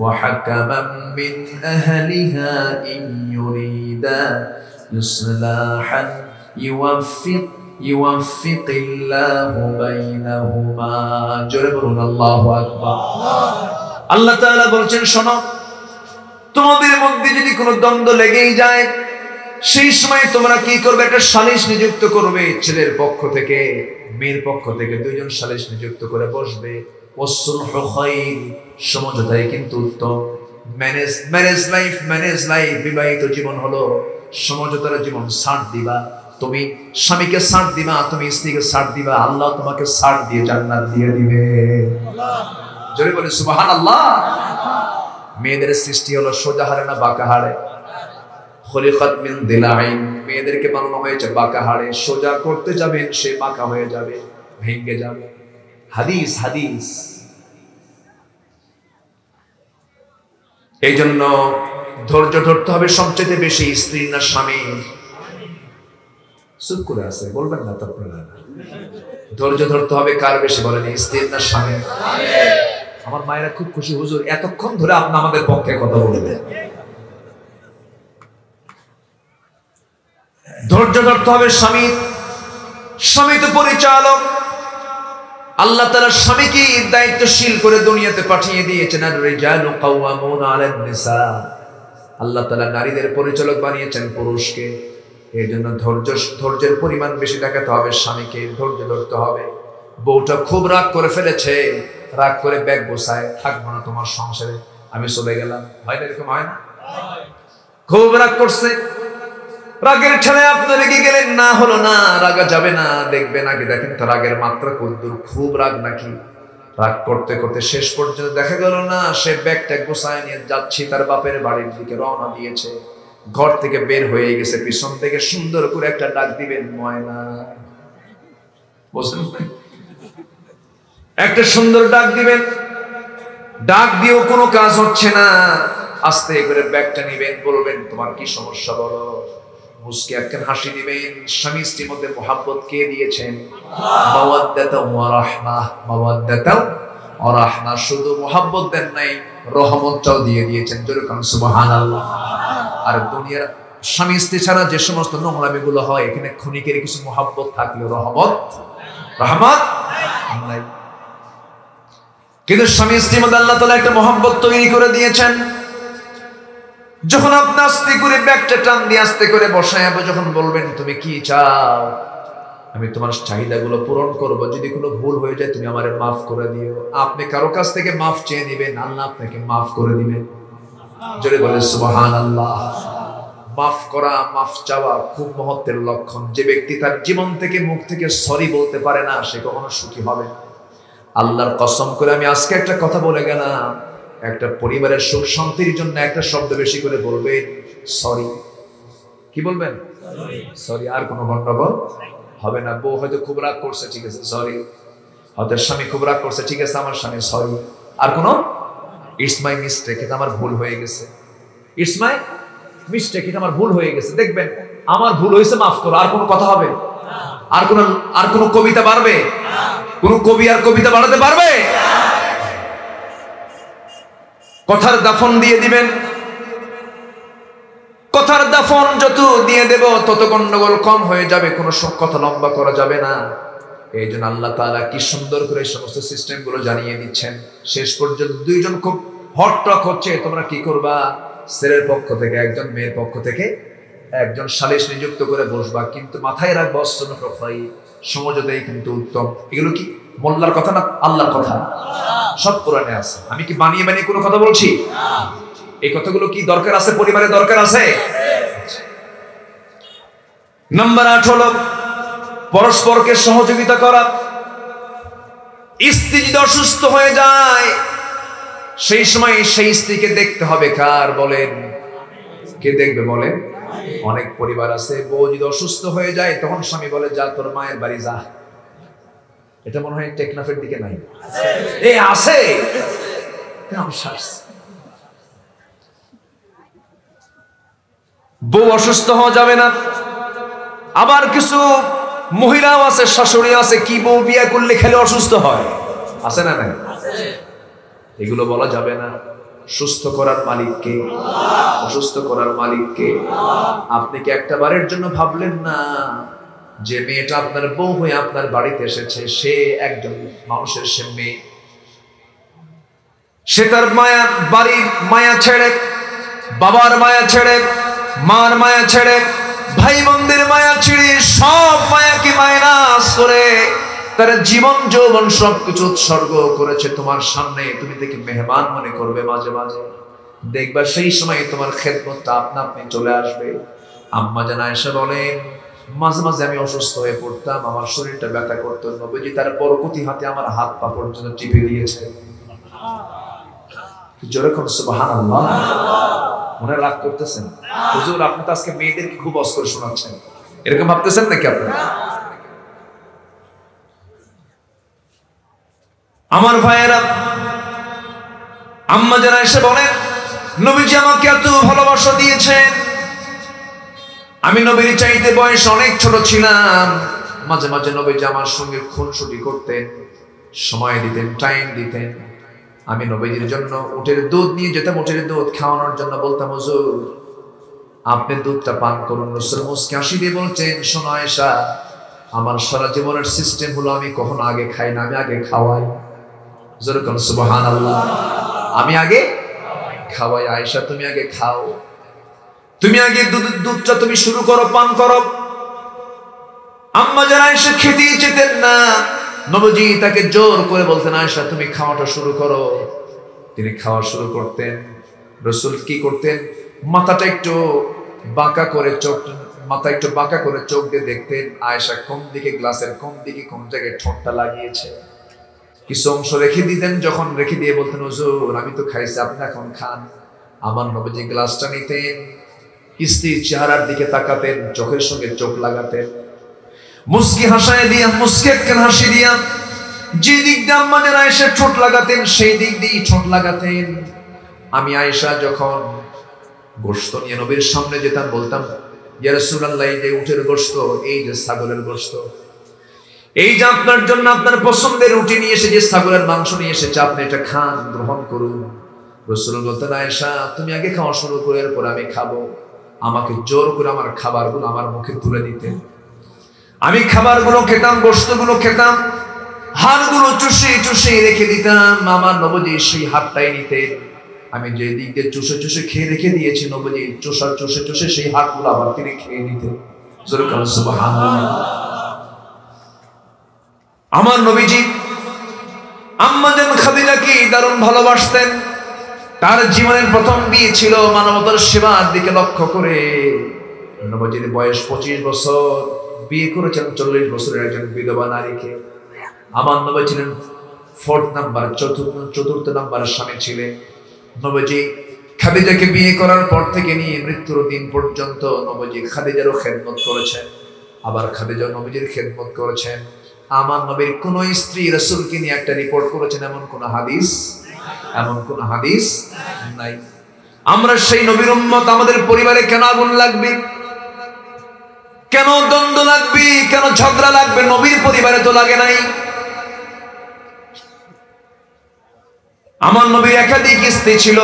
وَحَكَمًا مِنْ أَهْلِهَا إِنْ يُرِيدَا إِصْلَاحًا يُوَفِّقِ اللَّهُ بَيْنَهُمَا। জোরে বলুন আল্লাহু আকবার। আল্লাহ তাআলা বলছেন শোনো, তোমাদের মধ্যে যদি কোনো দ্বন্দ্ব লেগেই যায়, সেই সময় তোমরা কি করবে? একটা সালিশ নিযুক্ত করবে। ছেলের পক্ষ থেকে মেয়ের পক্ষ থেকে দুইজন সালিশ নিযুক্ত করে বসবে। ওয়াসুলহু খায়র, সমঝোতাই কিন্তু উত্তম। ম্যারেজ লাইফ বিবাহিত জীবন হলো সমঝোতার জীবন। ছাড় দিবা, তুমি স্বামীকে ছাড় দিবা, তুমি স্ত্রীকে ছাড় দিবা, আল্লাহ তোমাকে ছাড় দিয়ে জান্নাত দিয়ে দিবে। জোরে বলে সুবহানাল্লাহ। মেয়েদের সৃষ্টি হলো সোজা হাড়ে না বাঁকা হাড়ে? খুলিকাত মিন দিলাইন, মেয়েদেরকে বানানো হয়েছে বাঁকা হাড়ে। সোজা করতে যাবেন সে বাঁকা হয়ে যাবে, ভেঙে যাবে। হাদিস হাদিস। এই জন্য ধৈর্য ধরতে হবে সবচেয়ে বেশি, স্ত্রীর না স্বামীর? চুপ করে আছে, বলবেন না তো আপনারা। ধৈর্য ধরতে হবে কার বেশি বলেন, স্ত্রীর না স্বামীর? আমার মায়েরা খুব খুশি, হুজুর এতক্ষণ ধরে আপনি আমাদের পক্ষে কথা বলবেন। ধৈর্য ধরতে হবে স্বামী। স্বামী তো পরিচালক। আল্লাহ তাআলা স্বামীকে দায়িত্বশীল করে দুনিয়াতে পাঠিয়ে দিয়েছেন। আর রিজালু কাওয়ামুনা আলান নিসা, আল্লাহ তাআলা নারীদের পরিচালক বানিয়েছেন পুরুষকে। এই জন্য ধৈর্যের পরিমাণ বেশি দেখাতে হবে স্বামীকে। ধৈর্য ধরতে হবে। বউটা খুব রাগ করে ফেলেছে, রাগ করে ব্যাগ গোছায়, থাকবো না তোমার সংসারে, আমি চলে গেলাম। হয় না এরকম? হয় না? খুব রাগ করছে, রাগের ঠেলে আপনি রেগে গেলেন, না হলো না, রাগা যাবে না, দেখবেন আগে দেখেন তো রাগের মাত্রা কতদূর। খুব রাগ নাকি? রাগ করতে করতে শেষ পর্যন্ত দেখা গেল না সে ব্যাগটা গোছায় নিয়ে যাচ্ছি তার বাপের বাড়ির দিকে রওনা দিয়েছে। ঘর থেকে বের হয়ে গেছে, পিছন থেকে সুন্দর করে একটা ডাক দিবেন, ময়না। বুঝলেন? একটা সুন্দর ডাক দিবেন। ডাক দিয়েও কোনো কাজ হচ্ছে না। আস্তে করে ব্যাগটা নিবেন, বলবেন তোমার কি সমস্যা বলো। মুস্কি একখান হাসি দিবেন। স্বামী স্ত্রীর মধ্যে মুহাব্বত কে দিয়েছেন? মাওয়াদ্দাতাও ওয়া রাহমাহ। মাওয়াদ্দাতাও ওয়া রাহমাহ, শুধু মুহাব্বত দেন নাই, রহমতটাও দিয়ে দিয়েছেন। যেরকম সুবহানাল্লাহ। আর দুনিয়ার স্বামী স্ত্রী ছাড়া যে সমস্ত নোংরামিগুলো হয়, এখানে ক্ষণিকের কিছু মুহাব্বত থাকলে রহমত নাই। কিন্তু স্বামী স্ত্রীর মধ্যে আল্লাহ তাআলা একটা মুহাব্বত তৈরি করে দিয়েছেন। যখন আপনি আস্তে করে ব্যাগটা টান দিয়ে আস্তে করে বসায় যখন বলবেন তুমি কি চাও, আমি তোমার চাহিদাগুলো পূরণ করব, যদি কোনো ভুল হয়ে যায় তুমি আমারে মাফ করে দিও। আপনি কারো কাছ থেকে মাফ চেয়ে নেবেন, আল্লাহ আপনাকে মাফ করে দিবেন। জোরে বলে সুবহানাল্লাহ। মাফ করা, মাফ চাওয়া খুব মহত্বের লক্ষণ। যে ব্যক্তি তার জীবন থেকে মুখ থেকে সরি বলতে পারে না, সে কখনো সুখী হবে না। আল্লাহর কসম করে আমি আজকে একটা কথা বলে গেলাম, একটা পরিবারের সুখ শান্তির জন্য একটা শব্দ বেশি করে বলবেন, সরি। কি বলবেন? সরি। আর কোনো গন্ডগোল হবে না। বউ হয়তো খুব রাগ করছে, ঠিক আছে সরি। হয়তো স্বামী খুব রাগ করছে, ঠিক আছে আমার স্বামী সরি। আর কোনো ইটস মাই মিস্টেক, এটা আমার ভুল হয়ে গেছে। ইটস মাই মিস্টেক, এটা আমার ভুল হয়ে গেছে। দেখবেন আমার ভুল হয়েছে, মাফ করো। আর কোনো কথা হবে? আর কোনো কবিতা পারবে? কোন কবি আর কবিতা বানাতে পারবে? কথার দাফন দিয়ে দিবেন। কথার দাফন যত দিয়ে দেব তত গন্ডগোল কম হয়ে যাবে, কোনো কথা লম্বা করা যাবে না। এই জন্য আল্লাহ তাআলা কি সুন্দর করে এই সমস্ত সিস্টেম গুলো জানিয়ে দিচ্ছেন। শেষ পর্যন্ত দুইজন খুব হটটক হচ্ছে, তোমরা কি করবা? ছেলের পক্ষ থেকে একজন, মেয়ের পক্ষ থেকে একজন সালিশ নিযুক্ত করে বসবা। কিন্তু মাথায় রাখবা সমঝোতাই কিন্তু উত্তম। এগুলো কি মোল্লার কথা না, আল্লাহর কথা? সব কোরআনে আছে। আমি কি বানিয়ে বানিয়ে কোনো কথা বলছি? এই কথাগুলো কি দরকার আছে? পরিবারে দরকার আছে। নাম্বার 8 হলো পরস্পরকে সহযোগিতা করা। স্ত্রী যদি অসুস্থ হয়ে যায়, সেই সময় সেই স্ত্রীকে দেখতে হবে কার? বলেন, কে দেখবে বলেন? অনেক পরিবার আছে বউ যদি অসুস্থ হয়ে যায় তখন স্বামী বলে যা তোর মায়ের বাড়ি যা। এটা মনে হয় টেকনাফের দিকে নাই, আছে। বউ অসুস্থ হওয়া যাবে না। আবার কিছু মহিলাও আছে, শাশুড়ি আছে, কি বউ বিয়ে করলে খেলে অসুস্থ হয়, আছে না নাই? এগুলো বলা যাবে না। সুস্থ করার মালিককে, অসুস্থ করার মালিককে। আপনি কি একটা বারের জন্য ভাবলেন না যে মেয়েটা আপনার বউ হয়ে আপনার বাড়িতে এসেছে, সে একজন মানুষের, সে মেয়ে, সে তার মায়া, বাড়ির মায়া ছেড়ে, বাবার মায়া ছেড়ে, মার মায়া ছেড়ে, ভাই বোনদের মায়া ছেড়ে, সব মায়াকে মাইনাস করে তার জীবন যৌবন সবকিছু উৎসর্গ করেছে তোমার সামনে। তুমি দেখে মেহমান মনে করবে, মাঝে মাঝে দেখবা সেই সময় তোমার খেদমতটা আপনা আপনি চলে আসবে। আম্মা জান আয়েশা বলেন, মাঝে মাঝে আমি অসুস্থ হয়ে পড়তাম, আমার শরীরটা ব্যথা করতো, নবীজি তার বরকতি হাতে আমার হাত পা পর্যন্ত টিপে দিয়েছে। যেরকম সুবহানাল্লাহ। মনে রাগ করতেছেন হুজুর, আপনি তো আজকে মেয়েদেরকে খুব অস করে শোনাচ্ছেন, এরকম ভাবতেছেন নাকি আপনারা? আমার ভাইয়েরা, আম্মা জান আয়েশা বলেন, নবীজি আমাকে এত ভালোবাসা দিয়েছেন, আমি নবীর চাইতে বয়স অনেক ছোট ছিলাম। মাঝে মাঝে নবীজি আমার সঙ্গে খুনসুটি করতেন, সময় দিতেন, টাইম দিতেন। আমি নবীজির জন্য উটের দুধ নিয়ে যেতাম, উটের দুধ খাওয়ানোর জন্য বলতাম, হুজুর আপনি দুধটা পান করুন। রাসূল মুস্কি হাসি দিয়ে বলছেন, শোনো আয়েশা, আমার সারা জীবনের সিস্টেম হলো আমি কখনো আগে খাই না, আমি আগে খাওয়াই। যেরকম সুবহানাল্লাহ, আমি আগে খাওয়াই। আয়েশা তুমি আগে খাও, তুমি আগে দুধটা তুমি শুরু করো, পান করো। আম্মা জান আয়েশা খেতেই চেতেন না, নবীজি তাকে জোর করে বলতেন, আয়েশা তুমি খাওয়াটা শুরু করো। তিনি খাওয়া শুরু করতেন। রাসূল কি করতেন, মাথাটা একটু বাঁকা করে, মাথা একটু বাঁকা করে চোখ দিয়ে দেখতেন আয়েশা কোন দিকে, গ্লাসের কোন দিকে, কোন জায়গায় ঠোঁটটা লাগিয়েছে। কিছু অংশ রেখে দিতেন, যখন রেখে দিয়ে বলতেন, হুজুর আমি তো খাইছি, আপনি এখন খান। আমার নবীজি গ্লাসটা নিতেন, স্ত্রীর চেহারার দিকে তাকাতেন, চোখের সঙ্গে চোখ লাগাতেন, মুস্কি হাসায় দিয়া, মুস্কি একখান হাসি দিয়া, যে দিক দিয়ে আম্মা জান আয়েশা ঠোঁট লাগাতেন সেই দিক দিয়ে ঠোঁট লাগাতেন। আমি আয়েশা যখন গোশত নিয়ে নবীর সামনে যেতাম, বলতাম, ইয়া রাসূলুল্লাহ, এই যে উটের গোশত, এই যে ছাগলের গোশত, এই যে আপনার জন্য আপনার পছন্দের রুটি নিয়ে এসে, যে ছাগলের মাংস নিয়ে এসেছে, আপনি এটা খান, গ্রহণ করুন। রাসূল বলতেন, আয়েশা তুমি আগে খাওয়া শুরু করে, এরপর আমি খাবো। আমাকে জোর করে আমার খাবারগুলো আমার মুখে তুলে দিতেন। আমি খাবারগুলো খেতাম, গোশতগুলো খেতাম, হাড়গুলো চুষে চুষে রেখে দিতাম। আমার নবীজি সেই হাড়টাই নিতেন। আমি যে দিক দিয়ে চুষে চুষে খেয়ে রেখে দিয়েছি, নবীজি চুষা চুষে চুষে সেই হাড়গুলো আবার তিনি খেয়ে নিতেন। সুবহানাল্লাহ। আমার নবীজি আম্মা জান খাদিজাকে দারুণ ভালোবাসতেন। তার জীবনের প্রথম বিয়ে ছিল মানবতার সেবার দিকে লক্ষ্য করে। নবীজির বয়স 25 বছর, বিয়ে করেছেন 40 বছরের একজন বিধবা নারীকে। আমার নবী ছিলেন 4th নাম্বার, চতুর্থ নাম্বারের স্বামী ছিলেন। নবীজি খাদিজাকে বিয়ে করার পর থেকে নিয়ে মৃত্যুর দিন পর্যন্ত নবীজি খাদিজারও খেদমত করেছেন, আবার খাদিজা নবীজির খেদমত করেছেন। আমার নবীর কোন স্ত্রী রাসূলকে নিয়ে একটা রিপোর্ট করেছেন এমন কোন হাদিস নাই। আমরা সেই নবীর উম্মত, আমাদের পরিবারে কেন আগুন লাগবে, কেন দ্বন্দ্ব লাগবে, কেন ঝগড়া লাগবে? নবীর পরিবারে তো লাগে নাই। আমার নবীর একাধিক স্ত্রী ছিল,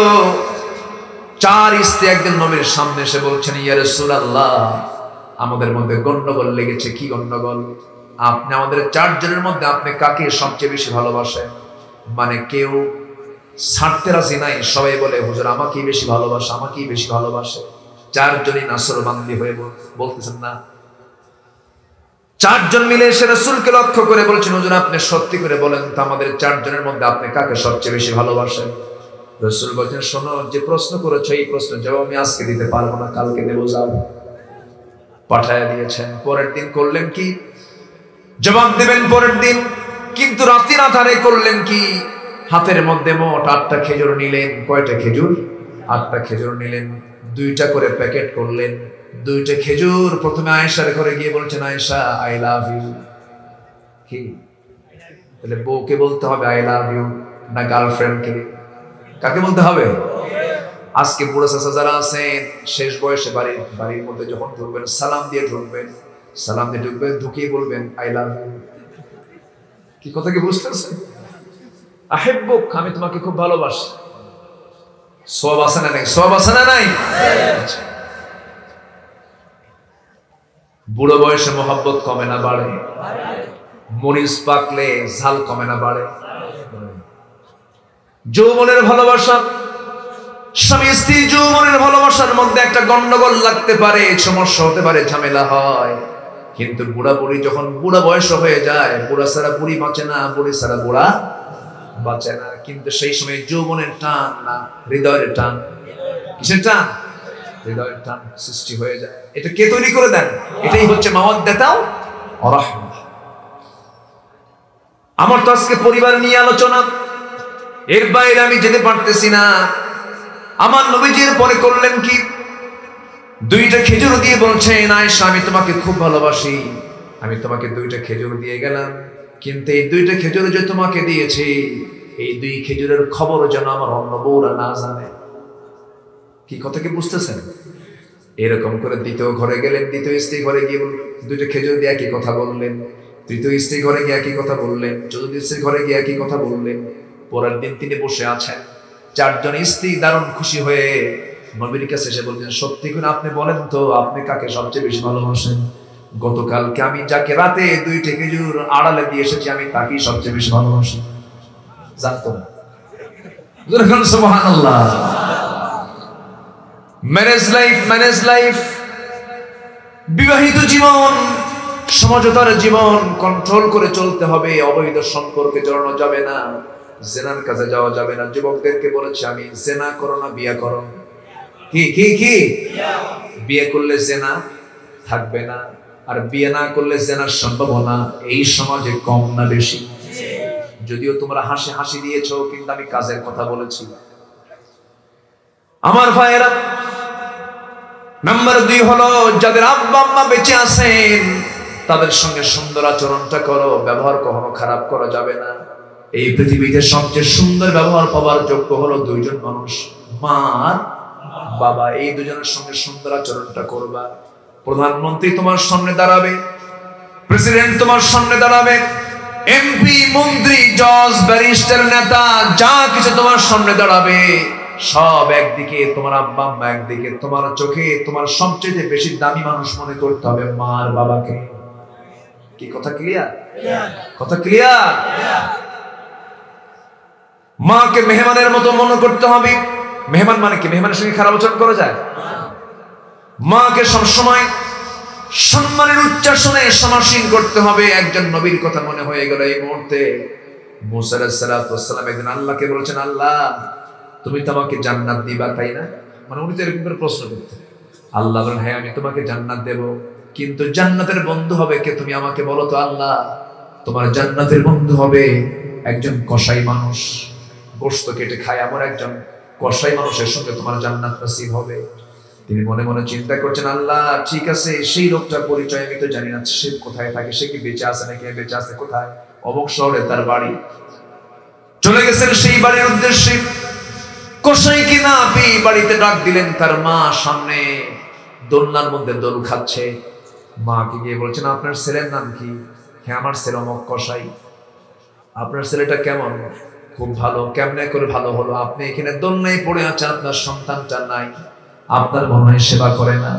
4 স্ত্রী। একদিন নবীর সামনে এসে বলছেন, ইয়া রাসূলুল্লাহ, আমাদের মধ্যে গন্ডগোল লেগেছে। কি গন্ডগোল? আপনি আমাদের 4 জনের মধ্যে আপনি কাকে সবচেয়ে বেশি ভালোবাসেন? মানে কেউ ছাড়তে রাজি নাই, সবাই বলে হুজুর আমাকেই বেশি ভালোবাসে, আমাকেই বেশি ভালোবাসে। 4 জনই নাসরবান্দি হয়ে বলতেছেন না। 4 জন মিলে এসে রাসূলকে লক্ষ্য করে বলছেন, হুজুর আপনি সত্যি করে বলেন তো আমাদের 4 জনের মধ্যে আপনি কাকে সবচেয়ে বেশি ভালোবাসেন? রাসূল বলছেন, শোনো, যে প্রশ্ন করেছো এই প্রশ্নের জবাব আমি আজকে দিতে পারবো না, কালকে দেবো, যাও। পাঠায়া দিয়েছেন। পরের দিন করলেন কি? জবাব দেবেন পরের দিন, কিন্তু রাতের আধারে করলেন কি? হাতের মধ্যে মোট 8টা খেজুর নিলেন। কয়টা খেজুর? 8টা খেজুর নিলেন। 2টা করে প্যাকেট করলেন। দুইটা খেজুর প্রথমে আয়েশার ঘরে গিয়ে বলছেন, আয়েশা আই লাভ ইউ। কি তাহলে বউকে বলতে হবে আই লাভ ইউ না গার্লফ্রেন্ডকে? কাকে বলতে হবে? আজকে বুড়ো চাচা যারা আছেন শেষ বয়সে বাড়ির মধ্যে যখন ঢুকবেন সালাম দিয়ে ঢুকবেন, ঢুকিয়ে বলবেন আই লাভ ইউ। কি কথা কি বুঝতেছেন? আহিব্বুক, আমি তোমাকে খুব ভালোবাসি। সওয়াব আছে না নাই? সওয়াব আছে না নাই? বুড়ো বয়সে মহব্বত কমে না বাড়ে? মরিচ পাকলে ঝাল কমে না বাড়ে? যৌবনের ভালোবাসা, স্বামী স্ত্রী যৌবনের ভালোবাসার মধ্যে একটা গন্ডগোল লাগতে পারে, সমস্যা হতে পারে, ঝামেলা হয়। কিন্তু বুড়া বুড়ি যখন বুড়া বয়স হয়ে যায়, বুড়া ছাড়া বুড়ি বাঁচে না, বুড়ি ছাড়া বুড়া বাঁচে না। কিন্তু সেই সময় যৌবনের টান না হৃদয়ের টান। কিসের টান? হৃদয়ের টান সৃষ্টি হয়ে যায়। এটা কে তৈরি করে দেন? এটাই হচ্ছে মাওয়াদ্দাতাও ওয়া রাহমাহ। আমার তো আজকে পরিবার নিয়ে আলোচনা, এর বাইরে আমি যেতে পারতেছি না। আমার নবীজির পরে করলেন কি? দুইটা খেজুর দিয়ে বলছেন, আয়েশা আমি তোমাকে খুব ভালোবাসি, আমি তোমাকে দুইটা খেজুর দিয়ে গেলাম, কিন্তু এই দুইটা খেজুর যে তোমাকে দিয়েছি, এই দুই খেজুরের খবর যেন আমার অন্য বউরা না জানে। কি কথা কি বুঝতেছেন? এরকম করে দ্বিতীয় ঘরে গেলেন, দ্বিতীয় স্ত্রী ঘরে গিয়ে দুইটা খেজুর দিয়ে একই কথা বললেন, তৃতীয় স্ত্রী ঘরে গিয়ে একই কথা বললেন, চতুর্থ স্ত্রীর ঘরে গিয়ে একই কথা বললেন। পরের দিন তিনি বসে আছেন, চারজন স্ত্রী দারুণ খুশি হয়ে নবীর কাছে এসে বলছেন, সত্যি করে আপনি বলেন তো আপনি কাকে সবচেয়ে বেশি ভালোবাসেন? গতকালকে আমি যাকে রাতে দুইটা খেজুর আড়ালে দিয়ে এসেছি, আমি তাকেই সবচেয়ে বেশি ভালোবাসি। জানতো না? সুবহানাল্লাহ। ম্যারেজ লাইফ, বিবাহিত জীবন, সমঝোতার জীবন কন্ট্রোল করে চলতে হবে। অবৈধ সম্পর্কে জড়ানো যাবে না, জেনার কাছে যাওয়া যাবে না। যুবকদেরকে বলেছে আমি, জেনা করো না, বিয়ে করো। কি কি কি? বিয়ে করলে জেনা থাকবে না, আর বিয়ে না করলে জেনার সম্ভাবনা এই সমাজে কম না বেশি? যদিও তোমরা হাসি দিয়েছো, কিন্তু আমি কাজের কথা বলেছি। আমার ভাইয়েরা, নাম্বার 2 হলো যাদের আব্বা আম্মা বেঁচে আছেন তাদের সঙ্গে সুন্দর আচরণটা করো, ব্যবহার কখনো খারাপ করা যাবে না। এই পৃথিবীতে সবচেয়ে সুন্দর ব্যবহার পাওয়ার যোগ্য হলো দুইজন মানুষ, মা আর বাবা। এই দুজনের সঙ্গে সুন্দর আচরণটা করবা। প্রধানমন্ত্রী তোমার সামনে দাঁড়াবে, প্রেসিডেন্ট তোমার সামনে দাঁড়াবে, এমপি, মন্ত্রী, জজ, ব্যারিস্টার, নেতা যা কিছু তোমার সামনে দাঁড়াবে, সব একদিকে, তোমার আব্বা আম্মা একদিকে। তোমার চোখে তোমার সবচেয়ে বেশি দামি মানুষ মনে করতে হবে মা আর বাবাকে। কি কথা ক্লিয়ার? কথা ক্লিয়ার? মাকে মেহমানের মতো মনে করতে হবে। মেহমান মানে কি? মেহমানের সঙ্গে খারাপ আচরণ করা যায়? মাকে সবসময় সম্মানের উচ্চাসনে সমাসীন করতে হবে। একজন নবীর কথা মনে হয়ে গেল এই মুহূর্তে। মুসা আলাইহিস সালাতু ওয়াস সালাম একদিন আল্লাহকে বলেছেন, আল্লাহ তুমি তো আমাকে জান্নাত দিবা, তাই না? মানে উনি তো এরকম করে প্রশ্ন করতেন। আল্লাহ বলেন, হ্যাঁ আমি তোমাকে জান্নাত দেব, কিন্তু জান্নাতের বন্ধু হবে কে? তুমি আমাকে বলো তো আল্লাহ। তোমার জান্নাতের বন্ধু হবে একজন কসাই মানুষ, গোশত কেটে খায়, আমার একজন কসাই মানুষের সঙ্গে তোমার জান্নাত নসিব হবে। তিনি মনে মনে চিন্তা করছেন, আল্লাহ ঠিক আছে, সেই লোকটার পরিচয় আমি তো জানি না, সে কোথায় থাকে, সে কি বেঁচে আছে নাকি, বেঁচে আছে কোথায়? অমুক শহরে তার বাড়ি। চলে গেছেন সেই বাড়ির উদ্দেশ্যে। কসাইকে না পেয়ে বাড়িতে ডাক দিলেন। তার মা সামনে দোলনার মধ্যে দোল খাচ্ছে। মাকে গিয়ে বলছেন, আপনার ছেলের নাম কি? হ্যাঁ আমার ছেলে অমুক কসাই। আপনার ছেলেটা কেমন? খুব ভালো। কেমনে করে ভালো হলো? আপনি এখানে দোলনায় পড়ে আছেন, আপনার সন্তানটা নাই, আপনার মনে হয় সেবা করে না।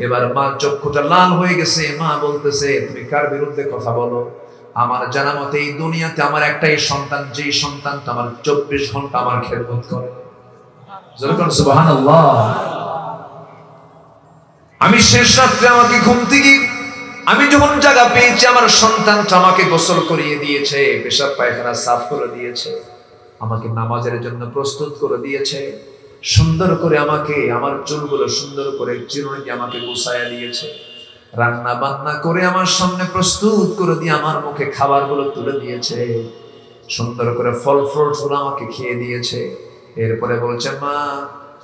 এবার মা চক্ষুটা লাল হয়ে গেছে। মা বলতেছে, তুমি কার বিরুদ্ধে কথা বলো? আমার জানা মতে এই দুনিয়াতে আমার একটাই সন্তান, যেই সন্তানটা আমার 24 ঘন্টা আমার খেদমত করে। সুবহানাল্লাহ। আমি শেষ রাত্রে আমাকে ঘুম থেকে আমি যখন জায়গা পেয়েছি, আমার সন্তানটা আমাকে গোসল করিয়ে দিয়েছে, পেশাব পায়খানা সাফ করে দিয়েছে, আমাকে নামাজের জন্য প্রস্তুত করে দিয়েছে, সুন্দর করে আমাকে আমার চুলগুলো সুন্দর করে চিরুনি দিয়ে আমাকে গুছায়া দিয়েছে, রান্না বান্না করে আমার সামনে প্রস্তুত করে দিয়ে আমার মুখে খাবারগুলো তুলে দিয়েছে, সুন্দর করে ফল ফ্রুট গুলো আমাকে খেয়ে দিয়েছে। এরপরে বলছে, মা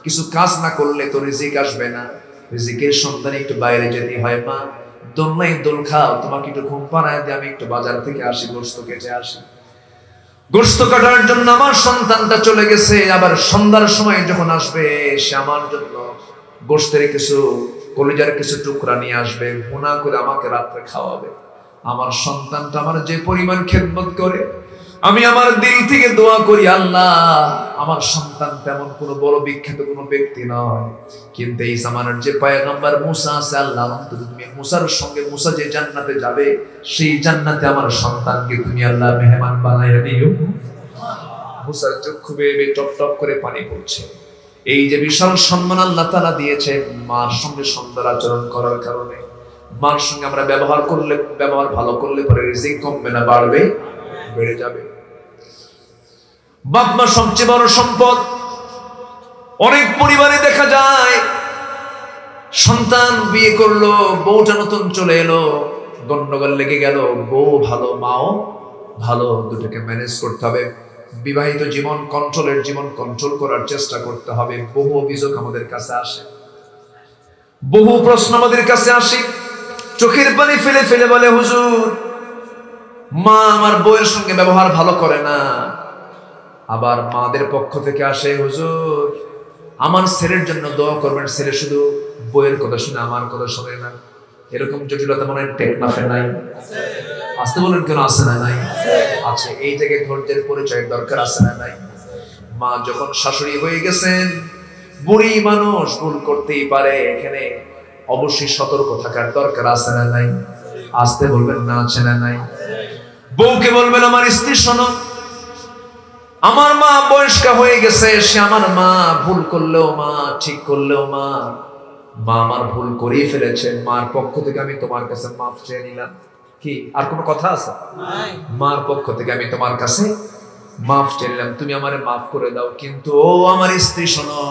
কিছু কাজ না করলে তো রিজিক আসবে না, রিজিকের সন্ধানে একটু বাইরে যেতে হয়, মা দোলনাই দোল খাও, তোমাকে একটু ঘুম পাড়ায় দিয়ে আমি একটু বাজার থেকে আসি, গোশত কেটে আসি। গোশত কাটার জন্য আমার সন্তানটা চলে গেছে, আবার সন্ধ্যার সময় যখন আসবে সে আমার জন্য গোশতের কিছু কলিজার কিছু টুকরা নিয়ে আসবে, ভুনা করে আমাকে রাত্রে খাওয়াবে। আমার সন্তানটা আমার যে পরিমাণ খেদমত করে, আমি আমার দিল থেকে দোয়া করি, আল্লাহ আমার সন্তান তেমন কোনো বড় বিখ্যাত কোনো ব্যক্তি নয়, কিন্তু এই জামানার যে পয়গম্বর মুসা আছে, আল্লাহ অন্তত তুমি মুসার সঙ্গে, মুসা যে জান্নাতে যাবে সেই জান্নাতে আমার সন্তানকে তুমি আল্লাহ মেহমান বানাইয়া দিও। মুসার চক্ষু বেয়ে টপ টপ করে পানি পড়ছে। এই যে বিশাল সম্মান আল্লাহ তাআলা দিয়েছেন মার সঙ্গে সুন্দর আচরণ করার কারণে, মার সঙ্গে আমরা ব্যবহার করলে, ব্যবহার ভালো করলে পরে রিজিক কমবে না, বাড়বে, বেড়ে যাবে। বাপ মা সবচেয়ে বড় সম্পদ। অনেক পরিবারে দেখা যায় সন্তান বিয়ে করলো, বউটা নতুন চলে এলো, গন্ডগোল লেগে গেল, বউ ভালো মাও ভালো, দুটোকে ম্যানেজ করতে হবে। বিবাহিত জীবন কন্ট্রোলের জীবন কন্ট্রোল করার চেষ্টা করতে হবে। বহু অভিযোগ আমাদের কাছে আসে, বহু প্রশ্ন আমাদের কাছে আসে, চোখের পানি ফেলে ফেলে বলে, হুজুর মা আমার বউয়ের সঙ্গে ব্যবহার ভালো করে না। আবার মাদের পক্ষ থেকে আসে, হুজুর আমার ছেলের জন্য দোয়া করবেন, ছেলে শুধু বউয়ের কথা শুনে আমার কথা শুনে না। এরকম জটিলতা মনে হয় টেকনাফে নাই? আসতে বলেন কেন, আছে না নাই? আছে। এই জায়গায় ধৈর্যের পরিচয়ের দরকার আছে না নাই? মা যখন শাশুড়ি হয়ে গেছেন, বুড়ি মানুষ ভুল করতেই পারে, এখানে অবশ্যই সতর্ক থাকার দরকার আছে না নাই? আসতে বলবেন না, আছে না নাই? বউকে বলবেন, আমার স্ত্রী শোনো, আমার মা বয়স্কা হয়ে গেছে, সে আমার মা, ভুল করলেও মা, ঠিক করলেও মা, মা আমার ভুল করেই ফেলেছে, মার পক্ষ থেকে আমি তোমার কাছে মাফ চেয়ে নিলাম। কি আর কোনো কথা আছে? মার পক্ষ থেকে আমি তোমার কাছে মাফ চেয়ে নিলাম, তুমি আমারে মাফ করে দাও। কিন্তু ও আমার স্ত্রী শোনো,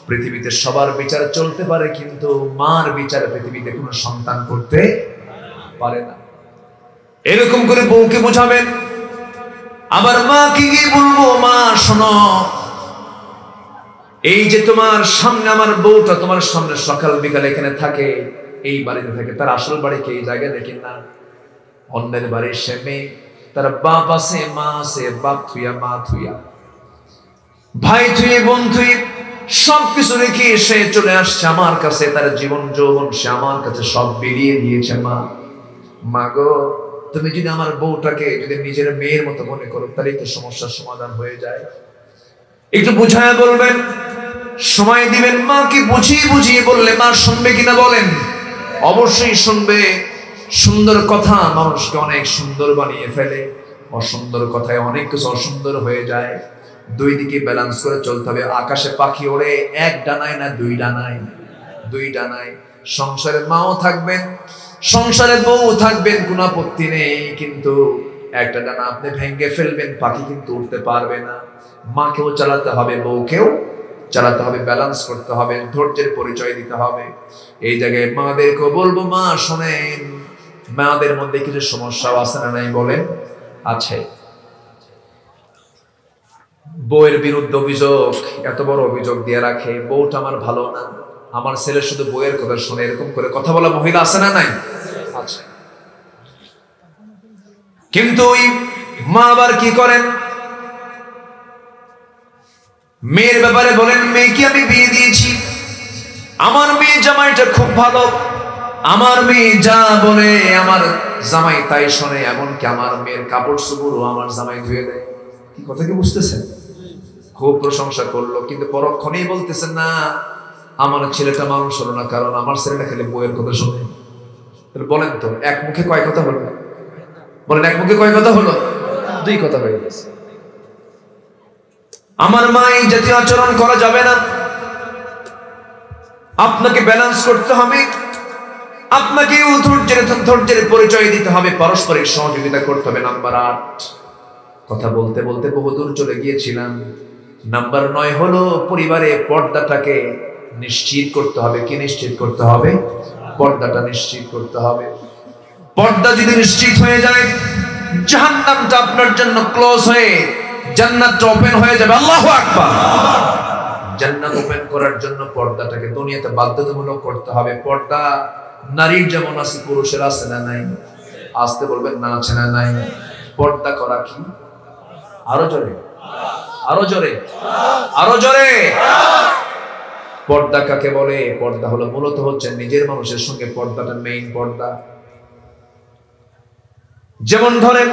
পৃথিবীতে সবার বিচার চলতে পারে, কিন্তু মার বিচার পৃথিবীতে কোনো সন্তান করতে পারে না। এরকম করে বউকে বোঝাবেন। আবার মা কি গিয়ে বলবো, মা শোনো, এই যে তোমার সামনে আমার বউটা তোমার সামনে সকাল বিকাল এখানে থাকে, এই বাড়িতে থাকে, তার আসল বাড়ি কি এই জায়গায় দেখেন না? অন্যের বাড়ির সে মেয়ে, তার বাপ আছে, মা আছে, বাপ থুইয়া মা থুইয়া, ভাই থুয়ে বোন থুয়ে সবকিছু রেখে সে চলে আসছে আমার কাছে, তার জীবন যৌবন সে আমার কাছে সব বেরিয়ে দিয়েছে। মা, মা গো, তুমি যদি আমার বউটাকে যদি নিজের মেয়ের মতো মনে করো, তাহলে তো সমস্যার সমাধান হয়ে যায়। একটু বুঝায় বলবেন, সময় দিবেন। মাকে বুঝিয়ে বুঝিয়ে বললে মা শুনবে কিনা বলেন? অবশ্যই শুনবে। সুন্দর কথা মানুষকে অনেক সুন্দর বানিয়ে ফেলে, অসুন্দর কথায় অনেক কিছু অসুন্দর হয়ে যায়। দুই দিকে ব্যালেন্স করে চলতে হবে। আকাশে পাখি ওড়ে এক ডানায় না দুই ডানায়? দুই ডানায়। সংসারে মাও থাকবেন, সংসারে বউ থাকবেন, কোনো আপত্তি নেই, কিন্তু একটা ডানা আপনি ভেঙে ফেলবেন, পাখি কিন্তু উঠতে পারবে না। মাকেও চালাতে হবে, বউকেও চালাতে হবে, ব্যালেন্স করতে হবে, ধৈর্যের পরিচয় দিতে হবে। এই জায়গায় মাদেরকেও বলবো, মা শোনেন, মাদের মধ্যে কিছু সমস্যাও আছে না নাই বলেন? আছে। বউয়ের বিরুদ্ধে অভিযোগ, এত বড় অভিযোগ দিয়ে রাখে, বউটা আমার ভালো না, আমার ছেলে শুধু বউয়ের কথা শুনে, এরকম করে কথা বলা মহিলা আছে না নাই? আছে। কিন্তু ওই মা আবার কি করেন, মেয়ের ব্যাপারে বলেন, মেয়েকে আমি বিয়ে দিয়েছি, আমার মেয়ে জামাইটা খুব ভালো, আমার মেয়ে যা বলে আমার জামাই তাই শোনে, এমনকি আমার মেয়ের কাপড় চোপড়ও আমার জামাই ধুয়ে দেয়। কি কথা কি বুঝতেছেন? খুব প্রশংসা করলো, কিন্তু পরক্ষণেই বলতেছেন, না আমার ছেলেটা মানুষ হলো না, কারণ আমার ছেলেটা খেলে বইয়ের কথা শোনে। তাহলে বলেন তো, এক মুখে কয় কথা হলো? বলেন, এক মুখে কয় কথা হলো? দুই কথা হয়ে গেছে। আমার মা এই জাতীয় আচরণ করা যাবে না। আপনাকে ব্যালেন্স করতে হবে, আপনাকে ধৈর্যের পরিচয় দিতে হবে, পারস্পরিক সহযোগিতা করতে হবে। নাম্বার 8, কথা বলতে বলতে বহুদূর চলে গিয়েছিলাম। নাম্বার 9 হলো পরিবারে পর্দাটাকে নিশ্চিত করতে হবে। কি নিশ্চিত করতে হবে? পর্দাটা নিশ্চিত করতে হবে। পর্দা যদি নিশ্চিত হয়ে যায়, জাহান্নামটা আপনার জন্য ক্লোজ হয়ে জান্নাতটা ওপেন হয়ে যাবে। আল্লাহু আকবার। জান্নাত ওপেন করার জন্য পর্দাটাকে দুনিয়াতে বাধ্যতামূলক করতে হবে। পর্দা নারীর যেমন আছে পুরুষের আছে না নাই? আসতে বলবেন না আছে না নাই? পর্দা করা কি? আরো জোরে, আরো জোরে, আরো জোরে। পর্দা কাকে বলে? পর্দা হলো মূলত হচ্ছে নিজের মানুষের সঙ্গে পর্দাটা মেইন পর্দা। যেমন ধরেন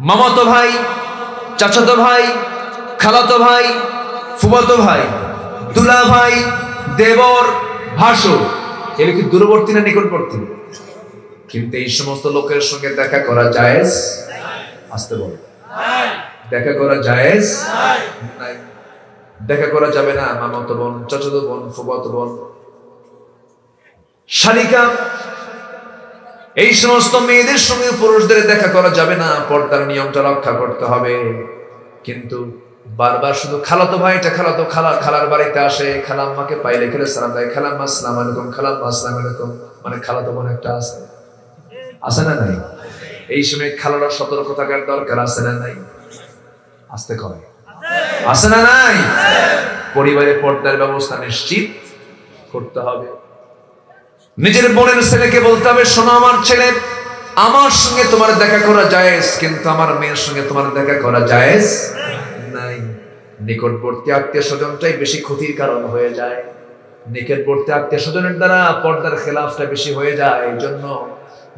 মামাতো ভাই, চাচাতো ভাই, খালাতো ভাই, ফুফাতো ভাই, দুলা ভাই, দেবর, ভাসুর, এর কি দূরবর্তী না নিকটবর্তী? কিন্তু এই সমস্ত লোকের সঙ্গে দেখা করা জায়েজ? আসতে বল, দেখা করা জায়েজ নাই। দেখা করা যাবে না মামাতো বোন, চাচাতো বোন, ফুফাতো বোন, শালিকা, এই সমস্ত মেয়েদের সঙ্গে পুরুষদের দেখা করা যাবে না। পর্দার নিয়মটা রক্ষা করতে হবে। কিন্তু বারবার শুধু খালাতো ভাইটা খালাতো খালার বাড়িতে আসে, খালাম্মাকে পাইলে খেলে সালাম দেয়, খালাম্মা আসসালামু আলাইকুম, খালাম্মা আসসালামু আলাইকুম, মানে খালাতো বোন একটা আছে, আছে না নাই? এই সময় খালারা সতর্ক থাকার দরকার আছে না নাই? আসতে কয়, আছে না নাই? পরিবারে পর্দার ব্যবস্থা নিশ্চিত করতে হবে। নিজের বোনের ছেলেকে বলতে হবে, শোনো আমার ছেলে, আমার সঙ্গে তোমার দেখা করা জায়েজ, কিন্তু আমার মেয়ের সঙ্গে তোমার দেখা করা জায়েজ নাই। নিকটবর্তী আত্মীয় স্বজনটাই বেশি ক্ষতির কারণ হয়ে যায়। নিকটবর্তী আত্মীয় স্বজনের দ্বারা পর্দার খেলাফটা বেশি হয়ে যায়। এই জন্য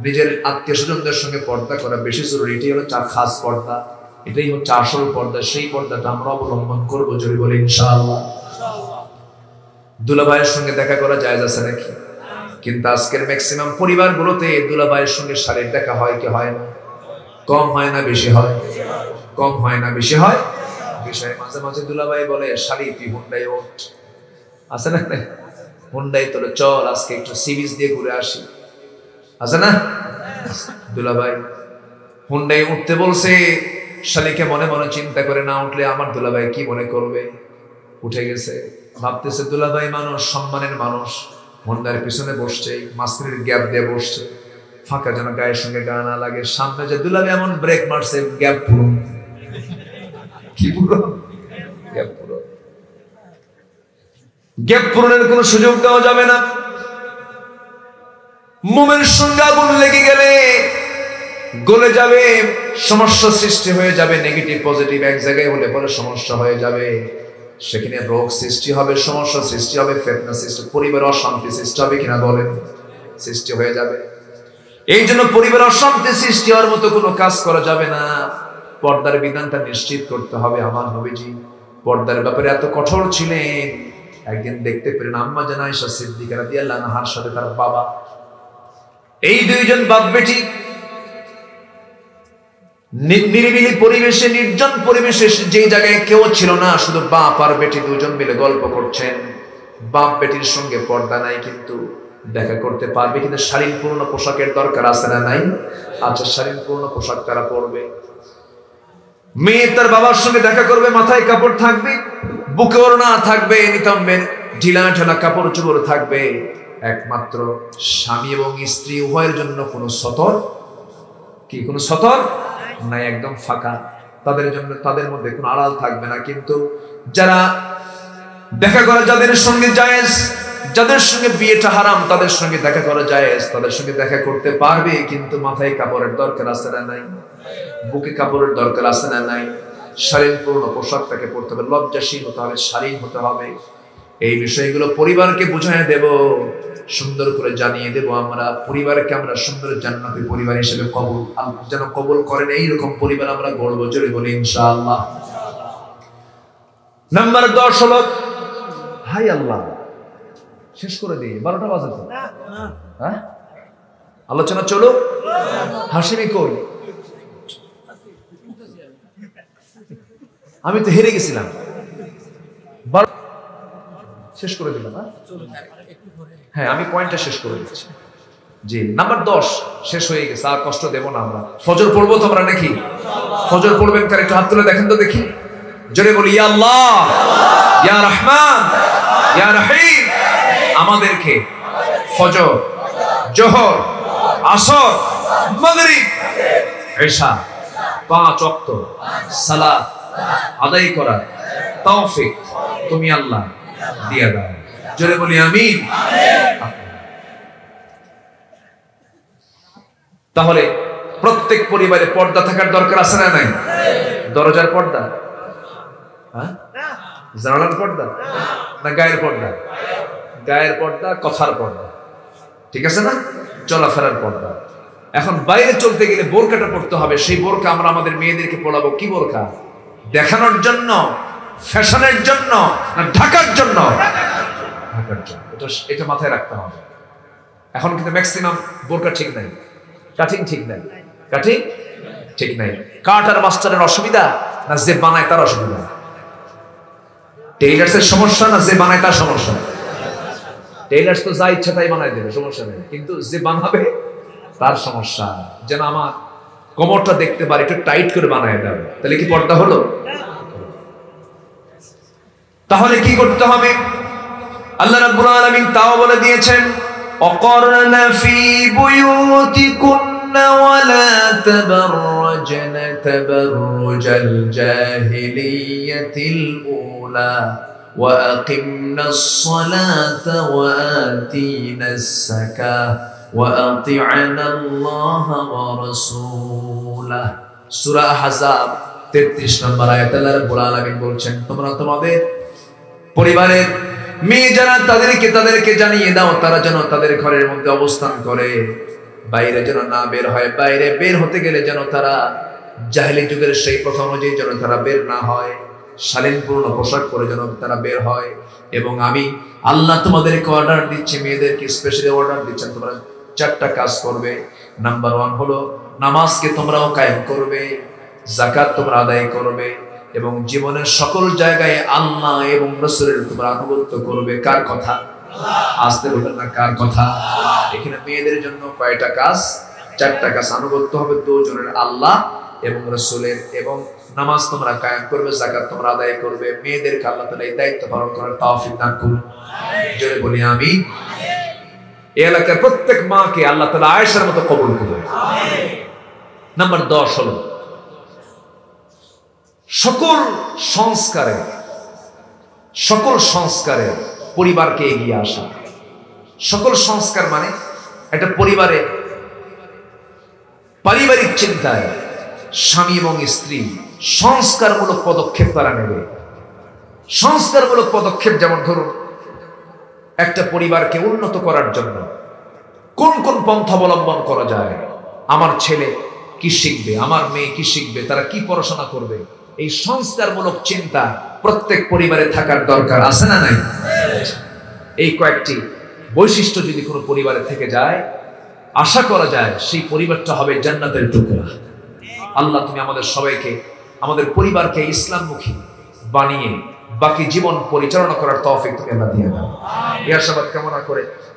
নিজের আত্মীয় স্বজনদের সঙ্গে পর্দা করা বেশি জরুরি। এটাই হলো খাস পর্দা, এটাই হচ্ছে আসল পর্দা। সেই পর্দাটা আমরা অবলম্বন করবো যদি বলি ইনশাআল্লাহ। দুলাভাইয়ের সঙ্গে দেখা করা জায়েজ আছে নাকি? কিন্তু আজকের ম্যাক্সিমাম পরিবারগুলোতে দুলাভাইয়ের সঙ্গে শালীর দেখা হয় কি হয় না? কম হয় না বেশি হয়? কম হয় না বেশি হয়? বিষয় মাঝে মাঝে দুলাভাই বলে, শালী তুই হুন্ডাই ওঠ, আছে না? হুন্ডাই তোলে, চল আজকে একটু সি বিচ দিয়ে ঘুরে আসি, আছে না? দুলাভাই হুন্ডাই উঠতে বলছে, শালীকে মনে মনে চিন্তা করে, না উঠলে আমার দুলাভাই কি মনে করবে। উঠে গেছে, ভাবতেছে দুলাভাই মানুষ, সম্মানের মানুষ, হুন্ডার পিছনে বসছে, মাঝখানের গ্যাপ দিয়ে বসছে, ফাঁকা যেন গায়ের সঙ্গে গা না লাগে। সামনে যে দুলাভাই এমন ব্রেক মারছে, গ্যাপ পুরো, কি পুরো গ্যাপ পুরো, গ্যাপ পূরণের কোনো সুযোগ দেওয়া যাবে না। মোমের সঙ্গে আগুন লেগে গেলে গলে যাবে, সমস্যা সৃষ্টি হয়ে যাবে। নেগেটিভ পজিটিভ এক জায়গায় হলে পরে সমস্যা হয়ে যাবে, সেখানে রোগ সৃষ্টি হবে, সমস্যা সৃষ্টি হবে, ফিতনা সৃষ্টি, পরিবারে অশান্তি সৃষ্টি হবে কিনা বলেন? সৃষ্টি হয়ে যাবে। এই জন্য পরিবারে অশান্তি সৃষ্টি হওয়ার মতো কোনো কাজ করা যাবে না। পর্দার বিধানটা নিশ্চিত করতে হবে। আমার নবীজি পর্দার ব্যাপারে এত কঠোর ছিলেন। একদিন দেখতে পেলেন আম্মা জান আয়েশা সিদ্দিকা রাদিয়াল্লাহু আনহার সাথে তার বাবা, এই দুইজন বাপ বেটি নিরিবিলি পরিবেশে, নির্জন পরিবেশে, যে জায়গায় কেউ ছিল না, শুধু বাপ আর বেটি দুজন মিলে গল্প করছেন। বাপ বেটির সঙ্গে পর্দা নাই, কিন্তু দেখা করতে পারবে, কিন্তু শালীনপূর্ণ পোশাকের দরকার আছে না নাই? আচ্ছা, শালীনপূর্ণ পোশাক তারা পরবে। মেয়ে তার বাবার সঙ্গে দেখা করবে, মাথায় কাপড় থাকবে, বুকে ওড়না থাকবে, নিতম্বের ঢিলা ঢালা কাপড় চোপড় থাকবে। একমাত্র স্বামী এবং স্ত্রী উভয়ের জন্য কোনো সতর কি, কোনো সতর নাই, একদম ফাঁকা। তাদের জন্য, তাদের মধ্যে কোনো আড়াল থাকবে না। কিন্তু যারা দেখা করা যাদের সঙ্গে জায়েজ, যাদের সঙ্গে বিয়েটা হারাম, তাদের সঙ্গে দেখা করা জায়েজ, তাদের সঙ্গে দেখা করতে পারবে, কিন্তু মাথায় কাপড়ের দরকার আছে না নাই? বুকে কাপড়ের দরকার আছে না নাই? শালীনপূর্ণ পোশাকটাকে পরতে হবে, লজ্জাশীল হতে হবে, শালীন হতে হবে। এই বিষয়গুলো পরিবারকে বুঝাই দেব, সুন্দর করে জানিয়ে দেব। আমরা পরিবারকে আমরা সুন্দর জান্নাতি পরিবার হিসেবে কবুল, আল্লাহ যেন কবুল করেন। এইরকম পরিবার আমরা গড়ব, জোরে বলি ইনশাআল্লাহ। নাম্বার 10 হলো, হাই আল্লাহ, শেষ করে দিই, 12টা বাজে তো। হ্যাঁ, আলোচনা চলো। হাসিমি কই? আমি তো হেরে গেছিলাম, শেষ করে দিলাম। হ্যাঁ, আমি পয়েন্টটা শেষ করে দিচ্ছি। জি, নাম্বার 10 শেষ হয়ে গেছে, আর কষ্ট দেব না আমরা। ফজর পড়বো তোমরা নাকি? ফজর পড়বেন কার? একটু হাত তুলে দেখেন তো দেখি, জোরে বলি ইয়া আল্লাহ, ইয়া রহমান, ইয়া রহিম। আমাদেরকে ফজর, জোহর, আসর, মাগরিব, ইশা 5 ওয়াক্ত সালাত আদায় করার তৌফিক তুমি আল্লাহ দিয়ে দাও। জোরে বলি আমিন। তাহলে প্রত্যেক পরিবারে পর্দা থাকার দরকার আছে না নাই? দরজার পর্দা, জানালার পর্দা, না গায়ের পর্দা? গায়ের পর্দা, কথার পর্দা, ঠিক আছে না? চলাফেরার পর্দা। এখন বাইরে চলতে গেলে বোরকাটা পড়তে হবে। সেই বোরকা আমরা আমাদের মেয়েদেরকে পড়াবো কি বোরকা? দেখানোর জন্য, ফ্যাশনের জন্য, না ঢাকার জন্য? ঢাকার জন্য। এটা মাথায় রাখতে হবে। এখন কিন্তু ম্যাক্সিমাম বোরকা ঠিক নাই, কাটিং ঠিক নাই, কাটিং ঠিক নাই। কাট আর মাস্টারের অসুবিধা, না যে বানায় তার অসুবিধা? টেইলার্সের সমস্যা, না যে বানায় তার সমস্যা? টেইলার্স তো যা ইচ্ছা তাই বানায় দেবে, সমস্যা নেই, কিন্তু যে বানাবে তার সমস্যা। যেন আমার কোমরটা দেখতে পারে, একটু টাইট করে বানায় দেবে, তাহলে কি পর্দা হলো? তাহলে কি করতে হবে? আল্লাহ রাব্বুল আলামিন তাও বলে দিয়েছেন, অকরনা ফি বুয়ুতিকুন্না ওয়ালা তাবাররাজনা তাবাররুজাল জাহিলিয়াতিল উলা ওয়া আকিমনাস সালাতা ওয়া আতিনাস যাকাহ ওয়া আতি'নাল্লাহা ওয়া রাসূলাহ। সূরা আহজাব 33 নম্বর আয়াতে আল্লাহ রাব্বুল আলামিন বলছেন, তোমরা তোমাদের পরিবারের মেয়ে যারা তাদেরকে জানিয়ে দাও, তারা যেন তাদের ঘরের মধ্যে অবস্থান করে, বাইরে যেন না বের হয়। বাইরে বের হতে গেলে যেন তারা জাহেলি যুগের সেই প্রথা অনুযায়ী যেন তারা বের না হয়, শালীনপূর্ণ পোশাক পরে যেন তারা বের হয়। এবং আমি আল্লাহ তোমাদেরকে অর্ডার দিচ্ছি, মেয়েদেরকে স্পেশালি অর্ডার দিচ্ছেন, তোমরা 4টা কাজ করবে। নাম্বার 1 হলো নামাজকে তোমরাও কায়েম করবে, যাকাত তোমরা আদায় করবে, এবং জীবনের সকল জায়গায় আল্লাহ এবং রাসূলের তোমরা আনুগত্য করবে। কার কথা? আসতে বলবেন না, কার কথা? এখানে মেয়েদের জন্য কয়টা কাজ? 4টা কাজ। আনুগত্য হবে দুজনের, আল্লাহ এবং রাসূলের, এবং নামাজ তোমরা কায়েম করবে, যাকাত তোমরা আদায় করবে। মেয়েদেরকে আল্লাহ তাআলা এই দায়িত্ব পালন করার তৌফিক দান করুন। জোরে বলি আমিন। এই এলাকার প্রত্যেক মাকে আল্লাহ তাআলা আয়েশার মতো কবুল করুন। নাম্বার 10 হলো সকল সংস্কারে পরিবারকে এগিয়ে আসা। সকল সংস্কার মানে একটা পরিবারে পারিবারিক চিন্তায় স্বামী এবং স্ত্রী সংস্কারমূলক পদক্ষেপ তারা নেবে। সংস্কারমূলক পদক্ষেপ যেমন ধরুন, একটা পরিবারকে উন্নত করার জন্য কোন কোন পন্থা অবলম্বন করা যায়, আমার ছেলে কি শিখবে, আমার মেয়ে কি শিখবে, তারা কি পড়াশোনা করবে, এই সংস্কারমূলক চিন্তা প্রত্যেক পরিবারে থাকার দরকার আছে না নাই? এই কয়েকটি বৈশিষ্ট্য যদি কোনো পরিবারে থেকে যায়, আশা করা যায় সেই পরিবারটা হবে জান্নাতের টুকরা। আল্লাহ তুমি আমাদের সবাইকে, আমাদের পরিবারকে ইসলামমুখী বানিয়ে বাকি জীবন পরিচালনা করার তৌফিক তুমি আল্লাহ দিয়ে দাও। এই আশাবাদ কামনা করে